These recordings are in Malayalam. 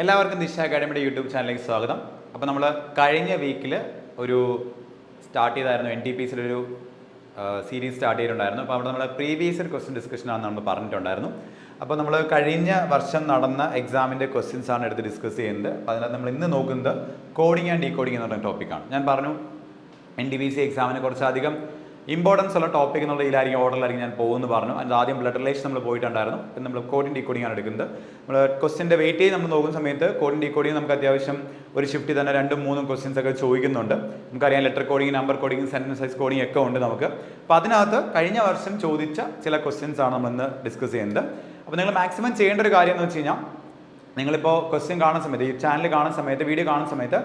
എല്ലാവർക്കും ദിശ അക്കാഡമിയുടെ യൂട്യൂബ് ചാനലിലേക്ക് സ്വാഗതം. അപ്പോൾ നമ്മൾ കഴിഞ്ഞ വീക്കിൽ ഒരു സ്റ്റാർട്ട് ചെയ്തായിരുന്നു, NTPCയുടെ ഒരു സീരീസ് സ്റ്റാർട്ട് ചെയ്തിട്ടുണ്ടായിരുന്നു. അപ്പോൾ അവിടെ നമ്മൾ പ്രീവിയസ് ഇയർ ക്വസ്റ്റ്യൻ ഡിസ്കഷനാണെന്ന് നമ്മൾ പറഞ്ഞിട്ടുണ്ടായിരുന്നു. അപ്പോൾ നമ്മൾ കഴിഞ്ഞ വർഷം നടന്ന എക്സാമിൻ്റെ ക്വസ്റ്റ്യൻസ് ആണ് എടുത്ത് ഡിസ്കസ് ചെയ്യുന്നത്. അപ്പോൾ അതിനകത്ത് നമ്മൾ ഇന്ന് നോക്കുന്നത് കോഡിങ് ആൻഡ് ഡീകോഡിങ് എന്ന് പറയുന്ന ടോപ്പിക്കാണ്. ഞാൻ പറഞ്ഞു NTPC എക്സാമിന് കുറച്ചധികം ഇമ്പോർട്ടൻസ് ഉള്ള ടോപ്പിക് എന്നുള്ള ഇതിലായിരിക്കും, ഓർഡറിലായിരിക്കും ഞാൻ പോകുമെന്ന് പറഞ്ഞു. അതിൽ ആദ്യം ബ്ലഡ് റിലേഷൻ നമ്മൾ പോയിട്ടുണ്ടായിരുന്നു. പിന്നെ നമ്മൾ കോഡിങ് ഡീകോഡിങ് ആണ് എടുക്കുന്നത്. നമ്മൾ ക്വസ്റ്റിൻ്റെ വെയിറ്റേജ് നമ്മൾ നോക്കുന്ന സമയത്ത് കോഡിങ് ഡീകോഡിങ് നമുക്ക് അത്യാവശ്യം ഒരു ഷിഫ്റ്റിൽ തന്നെ 2-3 ക്വസ്റ്റ്യൻസ് ഒക്കെ ചോദിക്കുന്നുണ്ട്. നമുക്കറിയാം letter coding, number coding, sentence size coding ഒക്കെ ഉണ്ട് നമുക്ക്. അപ്പോൾ അതിനകത്ത് കഴിഞ്ഞ വർഷം ചോദിച്ച ചില ക്വസ്റ്റ്യൻസ് ആണ് നമ്മൾ ഇന്ന് ഡിസ്കസ് ചെയ്യുന്നത്. അപ്പോൾ നിങ്ങൾ മാക്സിമം ചെയ്യേണ്ട ഒരു കാര്യം എന്ന് വെച്ച് കഴിഞ്ഞാൽ, നിങ്ങളിപ്പോൾ ക്വസ്റ്റ്യൻ കാണുന്ന സമയത്ത്, ഈ ചാനൽ കാണുന്ന സമയത്ത്, വീഡിയോ കാണുന്ന സമയത്ത്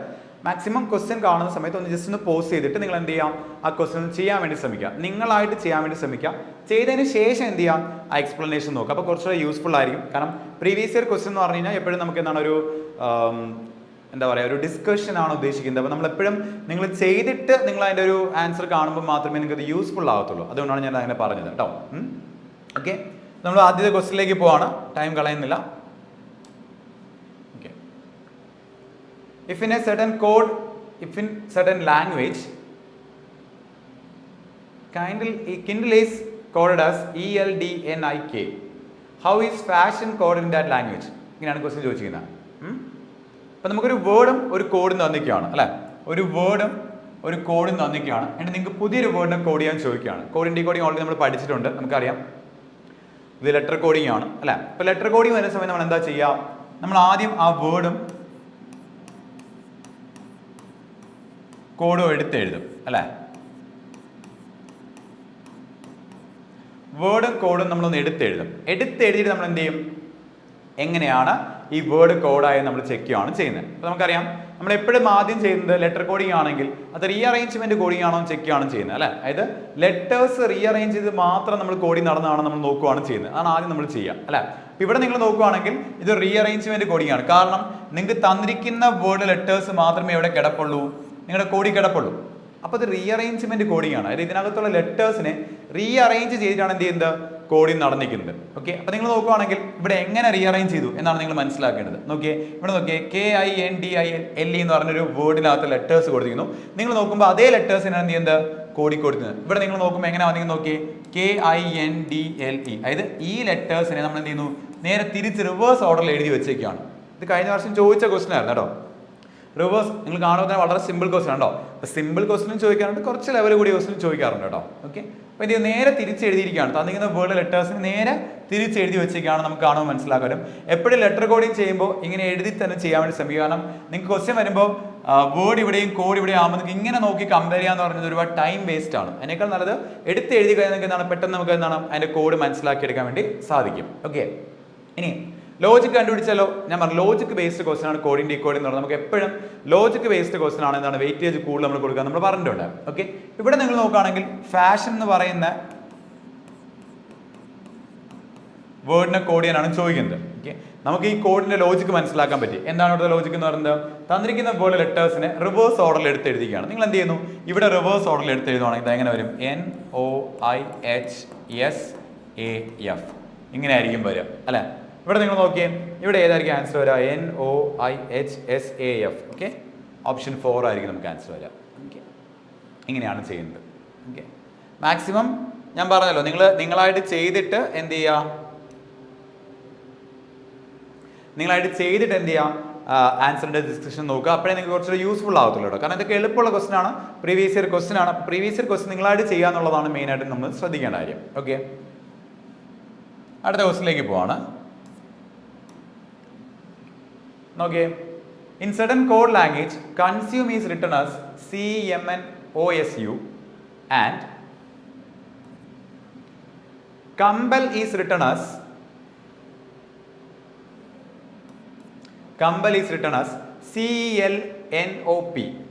മാക്സിമം ക്വസ്റ്റ്യൻ കാണുന്ന സമയത്ത് ഒന്ന് ജസ്റ്റ് ഒന്ന് പോസ് ചെയ്തിട്ട് നിങ്ങൾ എന്ത് ചെയ്യാം, ആ ക്വസ്റ്റ്യൻ ചെയ്യാൻ വേണ്ടി ശ്രമിക്കുക. നിങ്ങളായിട്ട് ചെയ്യാൻ വേണ്ടി ശ്രമിക്കുക. ചെയ്തതിന് ശേഷം എന്ത് ചെയ്യാം, ആ എക്സ്പ്ലനേഷൻ നോക്കുക. അപ്പോൾ കുറച്ചുകൂടെ യൂസ്ഫുൾ ആയിരിക്കും. കാരണം പ്രീവിയസ് ഇയർ ക്വസ്റ്റ്യൻ എന്ന് പറഞ്ഞു കഴിഞ്ഞാൽ എപ്പോഴും നമുക്ക് എന്താണ് ഒരു എന്താ പറയുക, ഒരു ഡിസ്കഷൻ ആണ് ഉദ്ദേശിക്കുന്നത്. അപ്പോൾ നമ്മളെപ്പോഴും നിങ്ങൾ ചെയ്തിട്ട് നിങ്ങൾ അതിൻ്റെ ഒരു ആൻസർ കാണുമ്പോൾ മാത്രമേ നിങ്ങൾക്ക് അത് യൂസ്ഫുൾ ആകത്തുള്ളൂ. അതുകൊണ്ടാണ് ഞാൻ അങ്ങനെ പറഞ്ഞത് കേട്ടോ. ഓക്കെ, നമ്മൾ ആദ്യത്തെ ക്വസ്റ്റ്യനിലേക്ക് പോവാണ്, ടൈം കളയുന്നില്ല. If in a certain code, if in certain language, Kindle is coded as ELDNIK. How is fashion coded in that language? ഇങ്ങനെയാണ് ക്വസ്റ്റ്യൻ ചോദിച്ചിരിക്കുന്നത്. അപ്പം നമുക്കൊരു വേർഡും ഒരു കോഡും തന്നിക്കുകയാണ് അല്ലേ, ഒരു വേർഡും ഒരു കോഡും തന്നിക്കുകയാണ്. എന്നിട്ട് നിങ്ങൾക്ക് പുതിയൊരു വേർഡിനെ കോഡ് ചെയ്യാൻ ചോദിക്കുകയാണ്. കോഡിങ് ഡീകോഡിങ് ഓൾറെഡി നമ്മൾ പഠിച്ചിട്ടുണ്ട്, നമുക്കറിയാം. ഇത് ലെറ്റർ കോഡിങ് ആണ് അല്ലേ. അപ്പോൾ ലെറ്റർ കോഡിങ് വരുന്ന സമയത്ത് നമ്മൾ എന്താ ചെയ്യുക, നമ്മൾ ആദ്യം ആ വേർഡും കോഡും എടുത്തെഴുതും അല്ലേ. വേർഡും കോഡും നമ്മളൊന്ന് എടുത്തെഴുതിയിട്ട് നമ്മൾ എന്ത് ചെയ്യും, എങ്ങനെയാണ് ഈ വേർഡ് കോഡായി നമ്മൾ ചെക്ക് ചെയ്യുകയാണ് ചെയ്യുന്നത്. അപ്പോൾ നമുക്കറിയാം, നമ്മൾ എപ്പോഴും ആദ്യം ചെയ്യുന്നത് ലെറ്റർ കോഡിങ് ആണെങ്കിൽ അത് റീഅറേഞ്ച്മെന്റ് കോഡിങ് ആണോ ചെക്ക് ചെയ്യുകയാണ് ചെയ്യുന്നത് അല്ലേ. അതായത് ലെറ്റേഴ്സ് റീഅറേഞ്ച് ചെയ്ത് മാത്രം നമ്മൾ കോഡിങ് നടന്നതാണോ നമ്മൾ നോക്കുകയാണ് ചെയ്യുന്നത്. അതാണ് ആദ്യം നമ്മൾ ചെയ്യുക അല്ലേ. അപ്പോൾ ഇവിടെ നിങ്ങൾ നോക്കുകയാണെങ്കിൽ ഇത് റീഅറേഞ്ച്മെന്റ് കോഡിങ് ആണ്. കാരണം നിങ്ങൾക്ക് തന്നിരിക്കുന്ന വേർഡ് ലെറ്റേഴ്സ് മാത്രമേ ഇവിടെ കിടപ്പുള്ളൂ, നിങ്ങളുടെ കോഡിൽ കിടപ്പുള്ളൂ. അപ്പോൾ അത് റീഅറേഞ്ച്മെന്റ് കോഡിങ് ആണ്. അതായത് ഇതിനകത്തുള്ള ലെറ്റേഴ്സിനെ റീഅറേഞ്ച് ചെയ്തിട്ടാണ് എന്ത് ചെയ്യുന്നത്, കോഡിങ് നടന്നിരിക്കുന്നത്. ഓക്കെ, അപ്പോൾ നിങ്ങൾ നോക്കുകയാണെങ്കിൽ ഇവിടെ എങ്ങനെ റീഅറേഞ്ച് ചെയ്തു എന്നാണ് നിങ്ങൾ മനസ്സിലാക്കേണ്ടത്. നോക്കിയേ, ഇവിടെ നോക്കിയേ, KINDILE എന്ന് പറഞ്ഞൊരു വേർഡിനകത്ത് ലെറ്റേഴ്സ് കൊടുത്തിരിക്കുന്നു. നിങ്ങൾ നോക്കുമ്പോൾ അതേ ലെറ്റേഴ്സിനാണ് എന്ത് ചെയ്യുന്നത്, കോഡി കൊടുക്കുന്നത്. ഇവിടെ നിങ്ങൾ നോക്കുമ്പോൾ എങ്ങനെ വന്നിരിക്കുന്നു നോക്കിയേ, KINDLE. അതായത് ഈ ലെറ്റേഴ്സിനെ നമ്മൾ എന്ത് ചെയ്യുന്നു, നേരെ തിരിച്ച് റിവേഴ്സ് ഓർഡറിൽ എഴുതി വെച്ചേക്കാണ്. ഇത് കഴിഞ്ഞ വർഷം ചോദിച്ച ക്വസ്റ്റ്യൻ ആയിരുന്നു കേട്ടോ. റിവേഴ്സ് നിങ്ങൾ കാണുമ്പോൾ വളരെ സിമ്പിൾ ക്വസ്റ്റ്യൻ ഉണ്ടോ. അപ്പോൾ സിമ്പിൾ ക്വസ്റ്റ്യനും ചോദിക്കാറുണ്ട്, കുറച്ച് ലെവൽ കൂടിയ ക്വസ്റ്റ്യനും ചോദിക്കാറുണ്ട് കേട്ടോ. ഓക്കെ, അപ്പോൾ ഇത് നേരെ തിരിച്ചെഴുതിയിരിക്കുകയാണ്. തന്നിരിക്കുന്ന വേർഡ് ലെറ്റേഴ്സിന് നേരെ തിരിച്ചെഴുതി വെച്ചേക്കാണ്. നമുക്ക് കാണുമ്പോൾ മനസ്സിലാക്കാനും. എപ്പോഴും ലെറ്റർ കോഡിങ് ചെയ്യുമ്പോൾ ഇങ്ങനെ എഴുതി തന്നെ ചെയ്യാൻ വേണ്ടി ശ്രമിക്കുക. കാരണം നിങ്ങൾക്ക് ക്വസ്റ്റ്യൻ വരുമ്പോൾ വേർഡ് ഇവിടെയും കോഡ് ഇവിടെയും ആകുമ്പോൾ നിങ്ങൾക്ക് ഇങ്ങനെ നോക്കി കമ്പയർ ചെയ്യാന്ന് പറഞ്ഞത് ഒരുപാട് ടൈം വേസ്റ്റ് ആണ്. അതിനേക്കാൾ നല്ലത് എടുത്ത് എഴുതി കഴിഞ്ഞാൽ നിങ്ങൾക്ക് എന്താണ്, പെട്ടെന്ന് നമുക്ക് എന്താണ് അതിൻ്റെ കോഡ് മനസ്സിലാക്കിയെടുക്കാൻ വേണ്ടി സാധിക്കും. ഓക്കെ, ഇനി ലോജിക് കണ്ടുപിടിച്ചാലോ. ഞാൻ പറഞ്ഞു ലോജിക് ബേസ്ഡ് ക്വസ്റ്റൻ ആണ് കോഡിങ് ഡീകോഡിങ് എന്ന് പറഞ്ഞാൽ നമുക്ക് എപ്പോഴും ലോജിക് ബേസ്ഡ് ക്വസ്റ്റൻ ആണ് എന്താണ് വെയിറ്റേജ് കൂടുതൽ നമ്മൾ കൊടുക്കുക നമ്മൾ പറഞ്ഞിട്ടുണ്ട്. ഓക്കെ, ഇവിടെ നിങ്ങൾ നോക്കുകയാണെങ്കിൽ ഫാഷൻ എന്ന് പറയുന്ന വേർഡിനെ കോഡ് ചെയ്യാനാണ് ചോദിക്കുന്നത്. ഓക്കെ, നമുക്ക് ഈ കോഡിന്റെ ലോജിക്ക് മനസ്സിലാക്കാൻ പറ്റി. എന്താണ് ഇവിടുത്തെ ലോജിക്ക് എന്ന് പറയുന്നത്, തന്നിരിക്കുന്ന വേർഡ് ലെറ്റേഴ്സിനെ റിവേഴ്സ് ഓർഡറിൽ എടുത്ത് എഴുതിക്കുകയാണ്. നിങ്ങൾ എന്ത് ചെയ്യുന്നു, ഇവിടെ റിവേഴ്സ് ഓർഡറിൽ എടുത്ത് എഴുതുവാണെങ്കിൽ ഇത് എങ്ങനെ വരും, NOIHSAF ഇങ്ങനെ ആയിരിക്കും വരിക അല്ലേ. ഇവിടെ നിങ്ങൾ നോക്കിയേ, ഇവിടെ ഏതായിരിക്കും ആൻസർ വരിക, NOIHSAF. ഓക്കെ, ഓപ്ഷൻ 4 ആയിരിക്കും നമുക്ക് ആൻസർ വരിക. ഓക്കെ, ഇങ്ങനെയാണ് ചെയ്യുന്നത്. ഓക്കെ, മാക്സിമം ഞാൻ പറഞ്ഞല്ലോ, നിങ്ങളായിട്ട് ചെയ്തിട്ട് എന്ത് ചെയ്യുക, നിങ്ങളായിട്ട് ചെയ്തിട്ട് എന്ത് ചെയ്യുക, ആൻസറിന്റെ ഡിസ്കഷൻ നോക്കുക. അപ്പോഴേ നിങ്ങൾക്ക് കുറച്ചുകൂടി യൂസ്ഫുൾ ആകത്തുള്ളൂ കേട്ടോ. കാരണം ഇതൊക്കെ എളുപ്പമുള്ള ക്വസ്റ്റൻ ആണ്, പ്രീവിയസ് ഇയർ ക്വസ്റ്റൻ ആണ്. പ്രീവിയസ് ഇയർ ക്വസ്റ്റൻ നിങ്ങളായിട്ട് ചെയ്യുക എന്നുള്ളതാണ് മെയിനായിട്ട് നമ്മൾ ശ്രദ്ധിക്കേണ്ട കാര്യം. ഓക്കെ, അടുത്ത ക്വസ്റ്റിലേക്ക് പോവാണ്. നോക്കിയേ, in certain code language consume is written as CMNOSU and compel is written as CELNOP.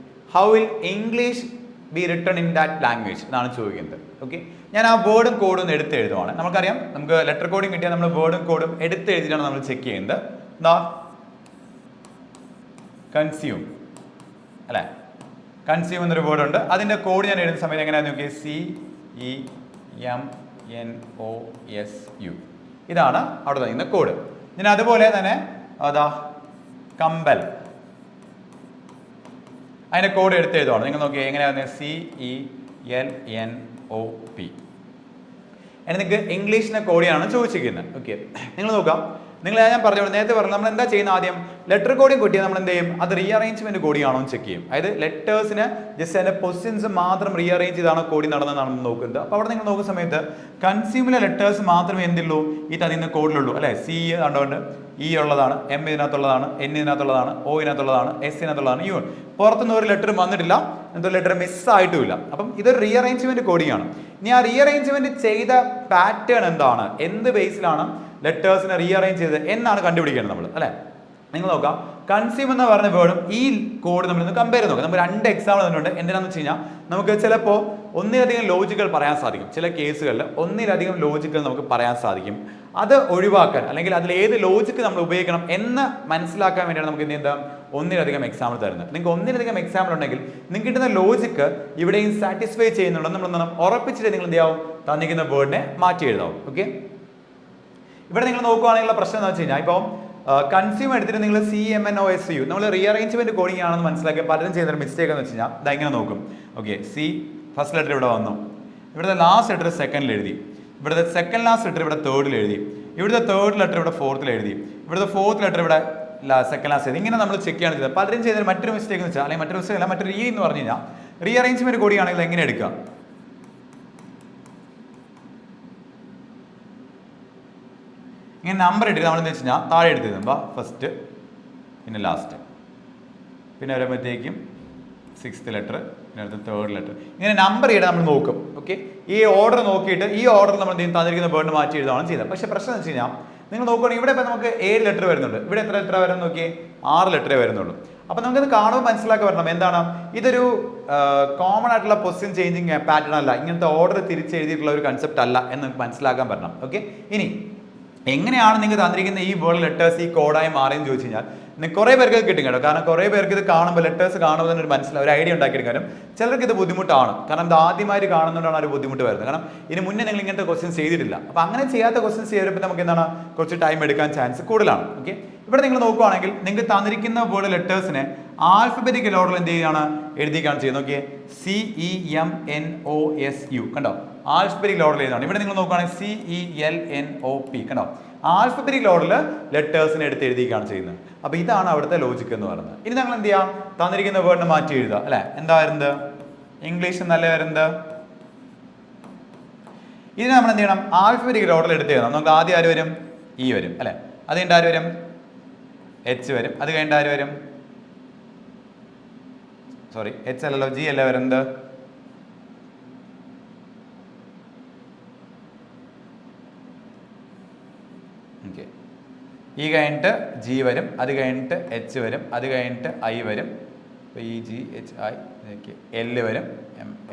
How will English be written in that language എന്നാണ് ചോദിക്കുന്നത്. ഓക്കെ, ഞാൻ ആ വേർഡും കോഡും എടുത്ത് എഴുതുവാണ്. നമുക്കറിയാം, നമുക്ക് ലെറ്റർ കോഡിങ് കിട്ടിയാൽ നമ്മൾ വേർഡും കോഡും എടുത്ത് എഴുതിയിട്ടാണ് നമ്മൾ ചെക്ക് ചെയ്യുന്നത്. എന്താ, കൺസ്യൂം അല്ലേ, കൺസ്യൂം എന്നൊരു വേർഡ് ഉണ്ട്. അതിൻ്റെ കോഡ് ഞാൻ എഴുതുന്ന സമയത്ത് എങ്ങനെയാണെന്ന് നോക്കിയാൽ CEMNOSU. ഇതാണ് അവിടെ തരുന്ന കോഡ്. ഞാൻ അതുപോലെ തന്നെ അതാ കമ്പൽ. അതിൻ്റെ കോഡ് എടുത്ത് എഴുതുവാണ്. നിങ്ങൾ നോക്കിയാൽ എങ്ങനെയാണ് CELNOP. അതിന് നിങ്ങൾക്ക് ഇംഗ്ലീഷിൻ്റെ കോഡിയാണ് ചോദിച്ചിരിക്കുന്നത്. ഓക്കെ, നിങ്ങൾ നോക്കാം. ഞാൻ പറഞ്ഞു നേരത്തെ പറഞ്ഞു നമ്മൾ എന്താ ചെയ്യുന്ന ആദ്യം ലെറ്റർ കോഡിങ് കിട്ടിയാൽ നമ്മൾ എന്ത് ചെയ്യും, അത് റീഅറേഞ്ച്മെന്റ് കോഡിയാണോ എന്ന് ചെക്ക് ചെയ്യും. അതായത് ലെറ്റേഴ്സിന് ജസ്റ്റ് അതിന്റെ പൊസിഷൻസ് മാത്രം റീഅറേഞ്ച് ചെയ്താണോ കോഡി നടന്നതെന്നാണ് നോക്കുന്നത്. അപ്പോൾ അവിടെ നിങ്ങൾ നോക്കുന്ന സമയത്ത് കൺസ്യൂമർ ലെറ്റേഴ്സ് മാത്രമേ എന്തുള്ളൂ ഈ തന്നിരുന്ന കോഡിലുള്ളൂ അല്ലെ. സി കണ്ടുകൊണ്ട് ഇ ഉള്ളതാണ്, എം ഇതിനകത്തുള്ളതാണ്, എൻ ഇതിനകത്തുള്ളതാണ്, ഒ ഇതിനകത്തുള്ളതാണ്, എസ് ഇതിനകത്തുള്ളതാണ്, യു. പുറത്തുനിന്ന് ഒരു ലെറ്റർ വന്നിട്ടില്ല, എന്തോ ലെറ്റർ മിസ്സായിട്ടുമില്ല. അപ്പം ഇതൊരു റീഅറേഞ്ച്മെന്റ് കോഡിയാണ്. ഇനി ആ റീഅറേഞ്ച്മെന്റ് ചെയ്ത പാറ്റേൺ എന്താണ്, എന്ത് ബേസിലാണ് ലെറ്റേഴ്സിനെ റീഅറേഞ്ച് ചെയ്തത് എന്നാണ് കണ്ടുപിടിക്കേണ്ടത് നമ്മൾ അല്ലെ. നിങ്ങൾ നോക്കാം, കൺസ്യൂം എന്ന് പറഞ്ഞ വേർഡും ഈ കോഡ് നമ്മളിന്ന് കമ്പയർ നോക്കാം. നമുക്ക് 2 എക്സാമ്പിൾ തന്നിട്ടുണ്ട്. എന്തിനാന്ന് വെച്ച് കഴിഞ്ഞാൽ നമുക്ക് ചിലപ്പോൾ ഒന്നിലധികം ലോജിക്കൽ പറയാൻ സാധിക്കും. ചില കേസുകളിൽ ഒന്നിലധികം ലോജിക്കൽ നമുക്ക് പറയാൻ സാധിക്കും. അത് ഒഴിവാക്കാൻ അല്ലെങ്കിൽ അതിൽ ഏത് ലോജിക്ക് നമ്മൾ ഉപയോഗിക്കണം എന്ന് മനസ്സിലാക്കാൻ വേണ്ടിയാണ് നമുക്ക് എന്ത് ചെയ്യാം, ഒന്നിലധികം എക്സാമ്പിൾ തരുന്നത്. നിങ്ങൾക്ക് ഒന്നിലധികം എക്സാമ്പിൾ ഉണ്ടെങ്കിൽ നിങ്ങൾക്ക് കിട്ടുന്ന ലോജിക്ക് ഇവിടെയും സാറ്റിസ്ഫൈ ചെയ്യുന്നുണ്ടെന്ന് നമ്മൾ ഉറപ്പിച്ചിട്ട് നിങ്ങൾ എന്ത് ചെയ്യാവും, തന്നിരിക്കുന്ന വേർഡിനെ മാറ്റി എഴുതാവും. ഓക്കെ, ഇവിടെ നിങ്ങൾ നോക്കുകയാണെങ്കിലുള്ള പ്രശ്നം എന്ന് വെച്ച് കഴിഞ്ഞാൽ ഇപ്പം കൺസ്യൂം എടുത്തിട്ട് നിങ്ങൾ CMNOSU നമ്മൾ റീഅറേഞ്ച്മെന്റ് കോഡിംഗ് ആണെന്ന് മനസ്സിലാക്കി പലരും ചെയ്യുന്ന മിസ്റ്റേക്ക് എന്ന് വെച്ച് കഴിഞ്ഞാൽ ഇത് ഇങ്ങനെ നോക്കും. ഓക്കെ, സി ഫസ്റ്റ് ലെറ്റർ ഇവിടെ വന്നു, ഇവിടുത്തെ ലാസ്റ്റ് ലെറ്റർ സെക്കൻഡിൽ എഴുതി, ഇവിടുത്തെ സെക്കൻഡ് ലാസ്റ്റ് ലെറ്റർ ഇവിടെ തേർഡിൽ എഴുതി, ഇവിടുത്തെ തേർഡ് ലെറ്റർ ഇവിടെ ഫോർത്തിൽ എഴുതി, ഇവിടുത്തെ ഫോർത്ത് ലെറ്റർ ഇവിടെ സെക്കൻഡ് ലാസ്റ്റ് എഴുതി. ഇങ്ങനെ നമ്മൾ ചെക്ക് ചെയ്യാണ് ചെയ്തത്. പലരും ചെയ്തത് മറ്റൊരു മിസ്റ്റേക്ക് എന്ന് വെച്ചാൽ അല്ലെങ്കിൽ മറ്റൊരു മിസ്റ്റേക്ക് അല്ല, മറ്റൊരു എന്ന് പറഞ്ഞു കഴിഞ്ഞാൽ റീഅറേഞ്ച്മെന്റ് കോഡിയാണെങ്കിൽ എങ്ങനെ എടുക്കുക, ഇങ്ങനെ നമ്പർ ഇട്ടിട്ട് നമ്മളെന്ന് വെച്ച് കഴിഞ്ഞാൽ താഴെ എടുത്തിരുമ്പോൾ ഫസ്റ്റ് പിന്നെ ലാസ്റ്റ് പിന്നെ വരുമ്പോഴത്തേക്കും 6th ലെറ്റർ പിന്നെ അടുത്ത 3rd ലെറ്റർ ഇങ്ങനെ നമ്പർ ചെയ്ത് നമ്മൾ നോക്കും. ഓക്കെ, ഈ ഓർഡർ നോക്കിയിട്ട് ഈ ഓർഡർ നമ്മൾ തന്നിരിക്കുന്ന വേർഡ് മാറ്റി എഴുതുകയാണ് ചെയ്തത്. പക്ഷേ പ്രശ്നം എന്ന് വെച്ച് കഴിഞ്ഞാൽ നിങ്ങൾ നോക്കുകയാണെങ്കിൽ ഇവിടെ ഇപ്പം നമുക്ക് 7 ലെറ്റർ വരുന്നുണ്ട്, ഇവിടെ എത്ര ലെറ്റർ വരുന്നത് നോക്കി 6 ലെറ്ററേ വരുന്നുള്ളൂ. അപ്പോൾ നമുക്കത് കാണുമ്പോൾ മനസ്സിലാക്കി വരണം എന്താണ് ഇതൊരു കോമൺ ആയിട്ടുള്ള പൊസിഷൻ ചേഞ്ചിങ് പാറ്റേൺ അല്ല, ഇങ്ങനത്തെ ഓർഡർ തിരിച്ചെഴുതിയിട്ടുള്ള ഒരു കൺസെപ്റ്റ് അല്ല എന്ന് മനസ്സിലാക്കാൻ പറ്റണം. ഓക്കെ, ഇനി എങ്ങനെയാണ് നിങ്ങൾ തന്നിരിക്കുന്ന ഈ വേർഡ് ലെറ്റേഴ്സ് ഈ കോഡായി മാറിയെന്ന് ചോദിച്ചു കഴിഞ്ഞാൽ കുറേ പേർക്ക് ഇത് കിട്ടും കേട്ടോ. കാരണം കുറേ പേർക്ക് ഇത് കാണുമ്പോൾ ലെറ്റേഴ്സ് കാണുമ്പോൾ തന്നെ ഒരു ഐഡിയ ഉണ്ടാക്കിയെടുക്കാനും ചിലർക്ക് ഇത് ബുദ്ധിമുട്ടാണ്. കാരണം ഇത് ആദ്യമായിട്ട് കാണുന്നതുകൊണ്ടാണ് ഒരു ബുദ്ധിമുട്ട് വരുന്നത്. കാരണം ഇതിന് മുന്നേ നിങ്ങൾ ഇങ്ങനത്തെ ക്വസ്റ്റ്യൻസ് ചെയ്തിട്ടില്ല. അപ്പോൾ അങ്ങനെ ചെയ്യാത്ത ക്വസ്റ്റ്യൻസ് ചെയ്യുമ്പോൾ നമുക്ക് എന്താണ് കുറച്ച് ടൈം എടുക്കാൻ ചാൻസ് കൂടുതലാണ്. ഓക്കെ, ഇവിടെ നിങ്ങൾ നോക്കുകയാണെങ്കിൽ നിങ്ങൾക്ക് തന്നിരിക്കുന്ന വേർഡ് ലെറ്റേഴ്സിനെ ആൽഫബറ്റിക്കൽ ഓർഡറിൽ എന്ത് ചെയ്യുകയാണ് എഴുതിക്കാണ് ചെയ്യുന്നത്. നോക്കിയേ CEMNOSU കണ്ടോ, ആൽഫബറ്റിക്കൽ ഓർഡറിൽ എഴുതാണ്. ഇവിടെ നിങ്ങൾ നോക്കുകയാണെങ്കിൽ CELNOP കണ്ടോ, ആൽഫബറ്റിക്കൽ ഓർഡറിൽ ലെറ്റേഴ്സിനെ എടുത്ത് എഴുതിക്കാണ് ചെയ്യുന്നത്. അപ്പോൾ ഇതാണ് അവിടുത്തെ ലോജിക്ക് എന്ന് പറയുന്നത്. ഇനി നമ്മൾ എന്ത് ചെയ്യാം, തന്നിരിക്കുന്ന വേർഡിനെ മാറ്റി എഴുതുക അല്ലെ. എന്താ വരുന്നത്, ഇംഗ്ലീഷ് നല്ല വരുന്നത്. ഇതിന് നമ്മൾ എന്ത് ചെയ്യണം, ആൽഫബറ്റിക്കൽ ഓർഡറിൽ എടുത്ത് എഴുതണം. നമുക്ക് ആദ്യം ആര് വരും, ഇ വരും അല്ലെ. അത് കഴിഞ്ഞിട്ട് ആര് വരും, എച്ച് വരും. അത് കഴിഞ്ഞിട്ട് ആര് വരും, സോറി എച്ച് അല്ലല്ലോ, ജി അല്ലേ വരുന്നത്. ഓക്കെ, ഈ കഴിഞ്ഞിട്ട് ജി വരും, അത് കഴിഞ്ഞിട്ട് എച്ച് വരും, അത് കഴിഞ്ഞിട്ട് ഐ വരും. അപ്പോൾ EGHI എൽ വരും,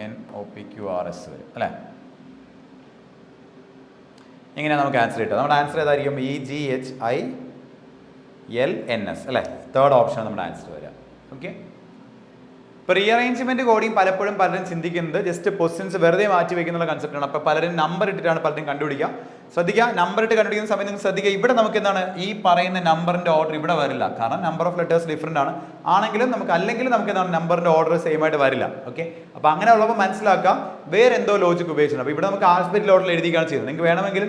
MNOPQRS വരും അല്ലേ. ഇങ്ങനെയാണ് നമുക്ക് ആൻസർ കിട്ടുക. നമ്മുടെ ആൻസർ ഏതായിരിക്കും, EGHILNS അല്ലേ. 3rd ഓപ്ഷൻ നമ്മുടെ ആൻസർ വരിക. ഓക്കെ, ഇപ്പോൾ റീഅറേഞ്ച്മെന്റ് കോഡിങ് പലപ്പോഴും പലരും ചിന്തിക്കുന്നത് ജസ്റ്റ് പൊസിഷൻസ് വെറുതെ മാറ്റി വെക്കുന്നുള്ള കൺസെപ്റ്റാണ്. അപ്പോൾ പലരും നമ്പർ ഇട്ടിട്ടാണ് പലരും കണ്ടുപിടിക്കുക. ശ്രദ്ധിക്കുക, നമ്പർ ഇട്ട് കണ്ടുപിടിക്കുന്ന സമയത്ത് നിങ്ങൾ ശ്രദ്ധിക്കുക, ഇവിടെ നമുക്ക് എന്താണ് ഈ പറയുന്ന നമ്പറിന്റെ ഓർഡർ ഇവിടെ വരില്ല. കാരണം നമ്പർ ഓഫ് ലെറ്റേഴ്സ് ഡിഫറെന്റ് ആണ്. ആണെങ്കിലും നമുക്ക് അല്ലെങ്കിൽ നമുക്ക് എന്താണ് നമ്പറിന്റെ ഓർഡർ സെയിം ആയിട്ട് വരില്ല. ഓക്കെ, അപ്പോൾ അങ്ങനെ ഉള്ളപ്പോൾ മനസ്സിലാക്കാം വേറെ എന്തോ ലോജിക്ക് ഉപയോഗിച്ചിട്ടുണ്ട്. അപ്പോൾ ഇവിടെ നമുക്ക് ആൽഫബറ്റിക്കൽ ഓർഡറിൽ എഴുതിയാണ് ചെയ്യുന്നത്. നിങ്ങൾക്ക് വേണമെങ്കിൽ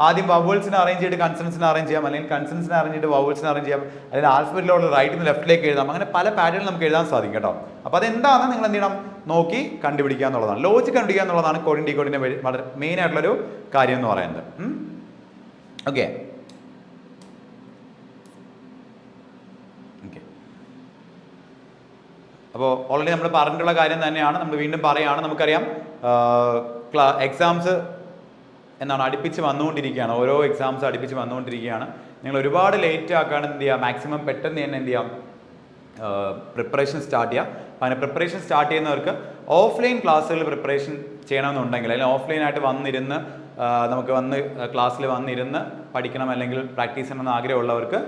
ആദ്യം വവൽസിനെ അറേഞ്ച് ചെയ്തിട്ട് കൺസണൻസിനെ അറേഞ്ച് ചെയ്യാം, അല്ലെങ്കിൽ കൺസണൻസിനെ അറേഞ്ച് ചെയ്തിട്ട് വവൽസിനെ അറേഞ്ച് ചെയ്യാം, അല്ലെങ്കിൽ ആൽഫബറ്റിക്കൽ ഓർഡർ റൈറ്റിൽ നിന്ന് ലെഫ്റ്റിലേക്ക് എഴുതാം. അങ്ങനെ പല പാറ്റേണിൽ നമുക്ക് എഴുതാൻ സാധിക്കും കേട്ടോ. അപ്പോൾ അതെന്താണെന്ന് നിങ്ങൾ എന്ത് ചെയ്യണം, നോക്കി കണ്ടുപിടിക്കുക എന്നുള്ളതാണ്, ലോജിക്ക് കണ്ടുപിടിക്കുക എന്നുള്ളതാണ് കോഡിംഗ് ഡീകോഡിന്റെ വളരെ മെയിൻ ആയിട്ടുള്ളൊരു കാര്യം എന്ന് പറയുന്നത്. ഓക്കെ, അപ്പോൾ ഓൾറെഡി നമ്മൾ പറഞ്ഞിട്ടുള്ള കാര്യം തന്നെയാണ്, നമ്മൾ വീണ്ടും പറയുകയാണ്. നമുക്കറിയാം എക്സാംസ് എന്നാണ് അടുപ്പിച്ച് വന്നുകൊണ്ടിരിക്കുകയാണ്, ഓരോ എക്സാംസ് അടുപ്പിച്ച് വന്നുകൊണ്ടിരിക്കുകയാണ്. നിങ്ങൾ ഒരുപാട് ലേറ്റ് ആക്കാണ് എന്ത് ചെയ്യുക, മാക്സിമം പെട്ടെന്ന് തന്നെ എന്ത് ചെയ്യാം പ്രിപ്പറേഷൻ സ്റ്റാർട്ട് ചെയ്യുക. അങ്ങനെ പ്രിപ്പറേഷൻ സ്റ്റാർട്ട് ചെയ്യുന്നവർക്ക് ഓഫ്ലൈൻ ക്ലാസ്സുകൾ പ്രിപ്പറേഷൻ ചെയ്യണമെന്നുണ്ടെങ്കിൽ അല്ലെങ്കിൽ ഓഫ്ലൈനായിട്ട് വന്നിരുന്ന് നമുക്ക് ക്ലാസ്സിൽ വന്നിരുന്ന് പഠിക്കണം അല്ലെങ്കിൽ പ്രാക്ടീസ് ചെയ്യണമെന്ന് ആഗ്രഹമുള്ളവർക്ക്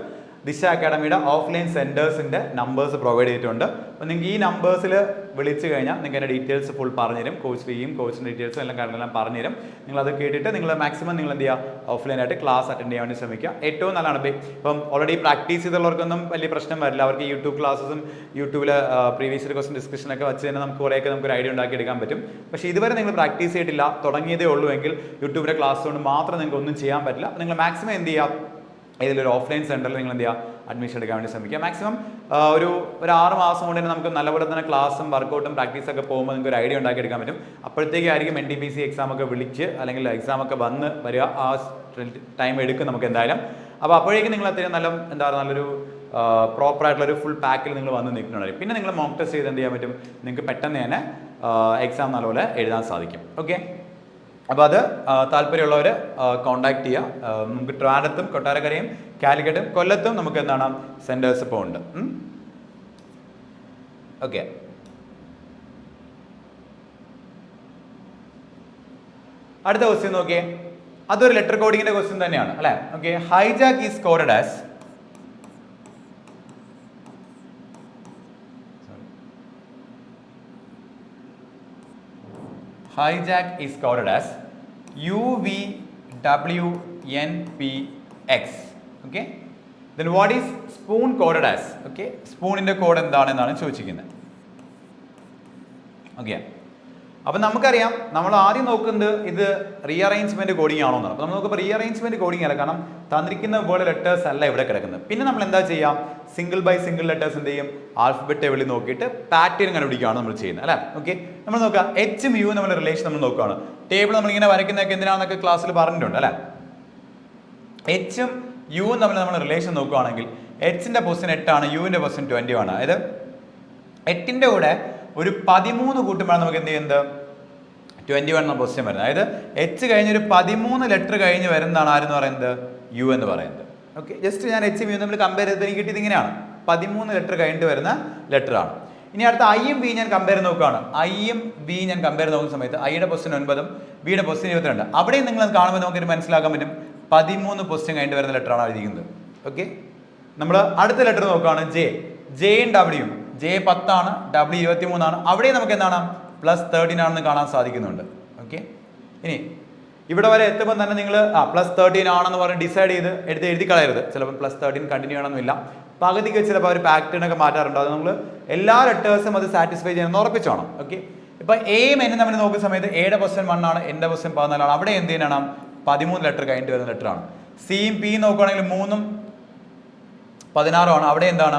ദിശ അക്കാഡമിയുടെ ഓഫ്ലൈൻ സെൻറ്റേഴ്സിൻ്റെ നമ്പേഴ്സ് പ്രൊവൈഡ് ചെയ്തിട്ടുണ്ട്. അപ്പോൾ നിങ്ങൾക്ക് ഈ നമ്പേഴ്സിൽ വിളിച്ച് കഴിഞ്ഞാൽ നിങ്ങൾക്ക് എൻ്റെ ഡീറ്റെയിൽസ് ഫുൾ പറഞ്ഞുതരും. കോച്ച് ഫീയും കോച്ചിൻ്റെ ഡീറ്റെയിൽസും എല്ലാം കാര്യങ്ങളെല്ലാം പറഞ്ഞുതരും. നിങ്ങളത് കേട്ടിട്ട് നിങ്ങൾ മാക്സിമം നിങ്ങൾ എന്ത് ചെയ്യുക, ഓഫ്ലൈനായിട്ട് ക്ലാസ് അറ്റൻഡ് ചെയ്യാൻ വേണ്ടി ശ്രമിക്കുക. ഏറ്റവും നല്ലതാണ്. ഇപ്പം ഓൾറെഡി പ്രാക്ടീസ് ചെയ്തുള്ളവർക്കൊന്നും വലിയ പ്രശ്നം വരില്ല. അവർക്ക് യൂട്യൂബ് ക്ലാസ്സും യൂട്യൂബിൽ പ്രീവിയസ് ക്വസ്റ്റൻ ഡിസ്കഷനൊക്കെ വെച്ച് തന്നെ നമുക്ക് കുറേയൊക്കെ നമുക്കൊരു ഐഡിയ ഉണ്ടാക്കിയെടുക്കാൻ പറ്റും. പക്ഷേ ഇതുവരെ നിങ്ങൾ പ്രാക്ടീസ് ചെയ്തിട്ടില്ല, തുടങ്ങിയതേ ഉള്ളൂ എങ്കിൽ യൂട്യൂബിലെ ക്ലാസ് കൊണ്ട് മാത്രം നിങ്ങൾക്ക് ഒന്നും ചെയ്യാൻ പറ്റില്ല. നിങ്ങൾ മാക്സിമം എന്ത് ചെയ്യുക, ഏതൊരു ഓഫ്ലൈൻ സെൻറ്ററിൽ നിങ്ങൾ എന്ത് ചെയ്യുക, അഡ്മിഷൻ എടുക്കാൻ വേണ്ടി ശ്രമിക്കുക. മാക്സിമം ഒരു 6 മാസം കൊണ്ട് തന്നെ നമുക്ക് നല്ലപോലെ തന്നെ ക്ലാസ്സും വർക്കൗട്ടും പ്രാക്ടീസൊക്കെ പോകുമ്പോൾ നിങ്ങൾക്ക് ഒരു ഐഡിയ ഉണ്ടാക്കിയെടുക്കാൻ പറ്റും. അപ്പോഴത്തേക്കായിരിക്കും NTPC എക്സാമൊക്കെ വിളിച്ച് അല്ലെങ്കിൽ എക്സാമൊക്കെ വന്ന് വരിക. ആ ടൈം എടുക്കും നമുക്ക് എന്തായാലും. അപ്പോൾ അപ്പോഴേക്കും നിങ്ങൾ അത്രയും എന്താ പറയുക, നല്ലൊരു പ്രോപ്പറായിട്ടുള്ളൊരു ഫുൾ പാക്കിൽ നിങ്ങൾ വന്ന് നിൽക്കുന്നുണ്ടായിരിക്കും. പിന്നെ നിങ്ങൾ മോക്ക് ടെസ്റ്റ് ചെയ്ത് എന്ത് ചെയ്യാൻ പറ്റും, നിങ്ങൾക്ക് പെട്ടെന്ന് തന്നെ എക്സാം നല്ലപോലെ എഴുതാൻ സാധിക്കും. ഓക്കെ, അപ്പോൾ അത് താല്പര്യമുള്ളവർ കോൺടാക്ട് ചെയ്യുക. നമുക്ക് ട്രിവാൻഡ്രത്തും കൊട്ടാരക്കരയും കാലിക്കറ്റും കൊല്ലത്തും നമുക്ക് എന്താണ് സെൻറ്റേഴ്സ് ഇപ്പോൾ ഉണ്ട്. ഓക്കെ, അടുത്ത ക്വസ്റ്റ്യൻ നോക്കിയേ. അതൊരു ലെറ്റർ കോഡിങ്ങിന്റെ ക്വസ്റ്റ്യൻ തന്നെയാണ് അല്ലേ. Okay, hijack is coded as hijack is coded as UVWNPX. Okay, then what is spoon coded as? Okay, spoon ന്റെ കോഡ് എന്താണെന്നാണ് ചോദിച്ചിരിക്കുന്നത്. ഓക്കെ, അപ്പം നമുക്കറിയാം, നമ്മൾ ആദ്യം നോക്കുന്നത് ഇത് റീഅറേഞ്ച്മെന്റ് കോഡിംഗ് ആണോ എന്നാണ്. അപ്പോൾ നമ്മൾ നോക്കുമ്പോൾ റീഅറേഞ്ച്മെന്റ് കോഡിംഗ് അല്ല, കാരണം തന്നിരിക്കുന്ന പോലെ ലെറ്റേഴ്സ് അല്ല ഇവിടെ കിടക്കുന്നത്. പിന്നെ നമ്മൾ എന്താ ചെയ്യാം, സിംഗിൾ ബൈ സിംഗിൾ ലെറ്റേഴ്സ് എന്ത് ചെയ്യും, ആൽഫബറ്റ് ടേബിളിൽ നോക്കിയിട്ട് പാറ്റേൺ കണ്ടുപിടിക്കുകയാണ് നമ്മൾ ചെയ്യുന്നത് അല്ലേ. ഓക്കെ, നമ്മൾ നോക്കുക എച്ചും യു നമ്മൾ റിലേഷൻ നമ്മൾ നോക്കുകയാണ്. ടേബിൾ നമ്മളിങ്ങനെ വരയ്ക്കുന്നതൊക്കെ എന്തിനാണെന്നൊക്കെ ക്ലാസ്സിൽ പറഞ്ഞിട്ടുണ്ട് അല്ലേ. എച്ചും യുവും തമ്മിൽ നമ്മൾ റിലേഷൻ നോക്കുകയാണെങ്കിൽ എച്ചിന്റെ പൊസിഷൻ 8 ആണ്, യുവിന്റെ പൊസിഷൻ 20 ആണ്. അതായത് 8ന്റെ കൂടെ ഒരു 13 കൂട്ടുമ്പോഴാണ് നമുക്ക് എന്ത് ചെയ്യുന്നത് 21 എന്ന പൊസിഷൻ വരുന്നത്. അതായത് എച്ച് കഴിഞ്ഞൊരു 13 ലെറ്റർ കഴിഞ്ഞ് വരുന്നതാണ് ആരെന്ന് പറയുന്നത്, യു എന്ന് പറയുന്നത്. ഓക്കെ, ജസ്റ്റ് ഞാൻ എച്ചും യു നമ്മൾ കമ്പയർ ചെയ്ത് എനിക്ക് കിട്ടിയത് ഇങ്ങനെയാണ്, 13 ലെറ്റർ കഴിഞ്ഞിട്ട് വരുന്ന ലെറ്റർ ആണ്. ഇനി അടുത്ത ഐയും ബി ഞാൻ കമ്പയർ നോക്കുകയാണ്. ഐയും ബി ഞാൻ കമ്പയർ നോക്കുന്ന സമയത്ത് ഐയുടെ പൊസിഷൻ 9ഉം ബിയുടെ പൊസിഷൻ 22. അവിടെയും നിങ്ങൾ കാണുമ്പോൾ നമുക്കൊരു മനസ്സിലാക്കാൻ പറ്റും 13 പൊസിഷൻ കഴിഞ്ഞിട്ട് വരുന്ന ലെറ്ററാണ് എഴുതിയിരിക്കുന്നത്. ഓക്കെ, നമ്മൾ അടുത്ത ലെറ്റർ നോക്കുകയാണ് ജെയും ഡബ്ല്യൂയും. ജെ 10 ആണ്, ഡബ്ല്യു 23 ആണ്. അവിടെ നമുക്ക് എന്താണ് +13 ആണെന്ന് കാണാൻ സാധിക്കുന്നുണ്ട്. ഓക്കെ, ഇനി ഇവിടെ വരെ എത്തുമ്പോൾ തന്നെ നിങ്ങൾ +13 ആണെന്ന് പറഞ്ഞ് ഡിസൈഡ് ചെയ്ത് എഴുതി കളയരുത്. ചിലപ്പോൾ +13 കണ്ടിന്യൂ ചെയ്യണമെന്നില്ല, പകുതിക്ക് ചിലപ്പോൾ ഒരു പാറ്റേൺ ഒക്കെ മാറ്റാറുണ്ട്. അത് നമ്മൾ എല്ലാ ലെറ്റേഴ്സും അത് സാറ്റിസ്ഫൈ ചെയ്യണമെന്ന് ഉറപ്പിച്ചോണം. ഓക്കെ, ഇപ്പൊ എയും എന്നും നമ്മൾ നോക്കുന്ന സമയത്ത് എയുടെ പൊസിഷൻ 1 ആണ്, എൻ്റെ പൊസിഷൻ 14 ആണ്. അവിടെ എന്ത് ചെയ്യാനാണ് 13 ലെറ്റർ കഴിഞ്ഞിട്ട് വരുന്ന ലെറ്റർ ആണ്. സിയും പിയും നോക്കുകയാണെങ്കിൽ 3ഉം 16 ആണ്. അവിടെ എന്താണ്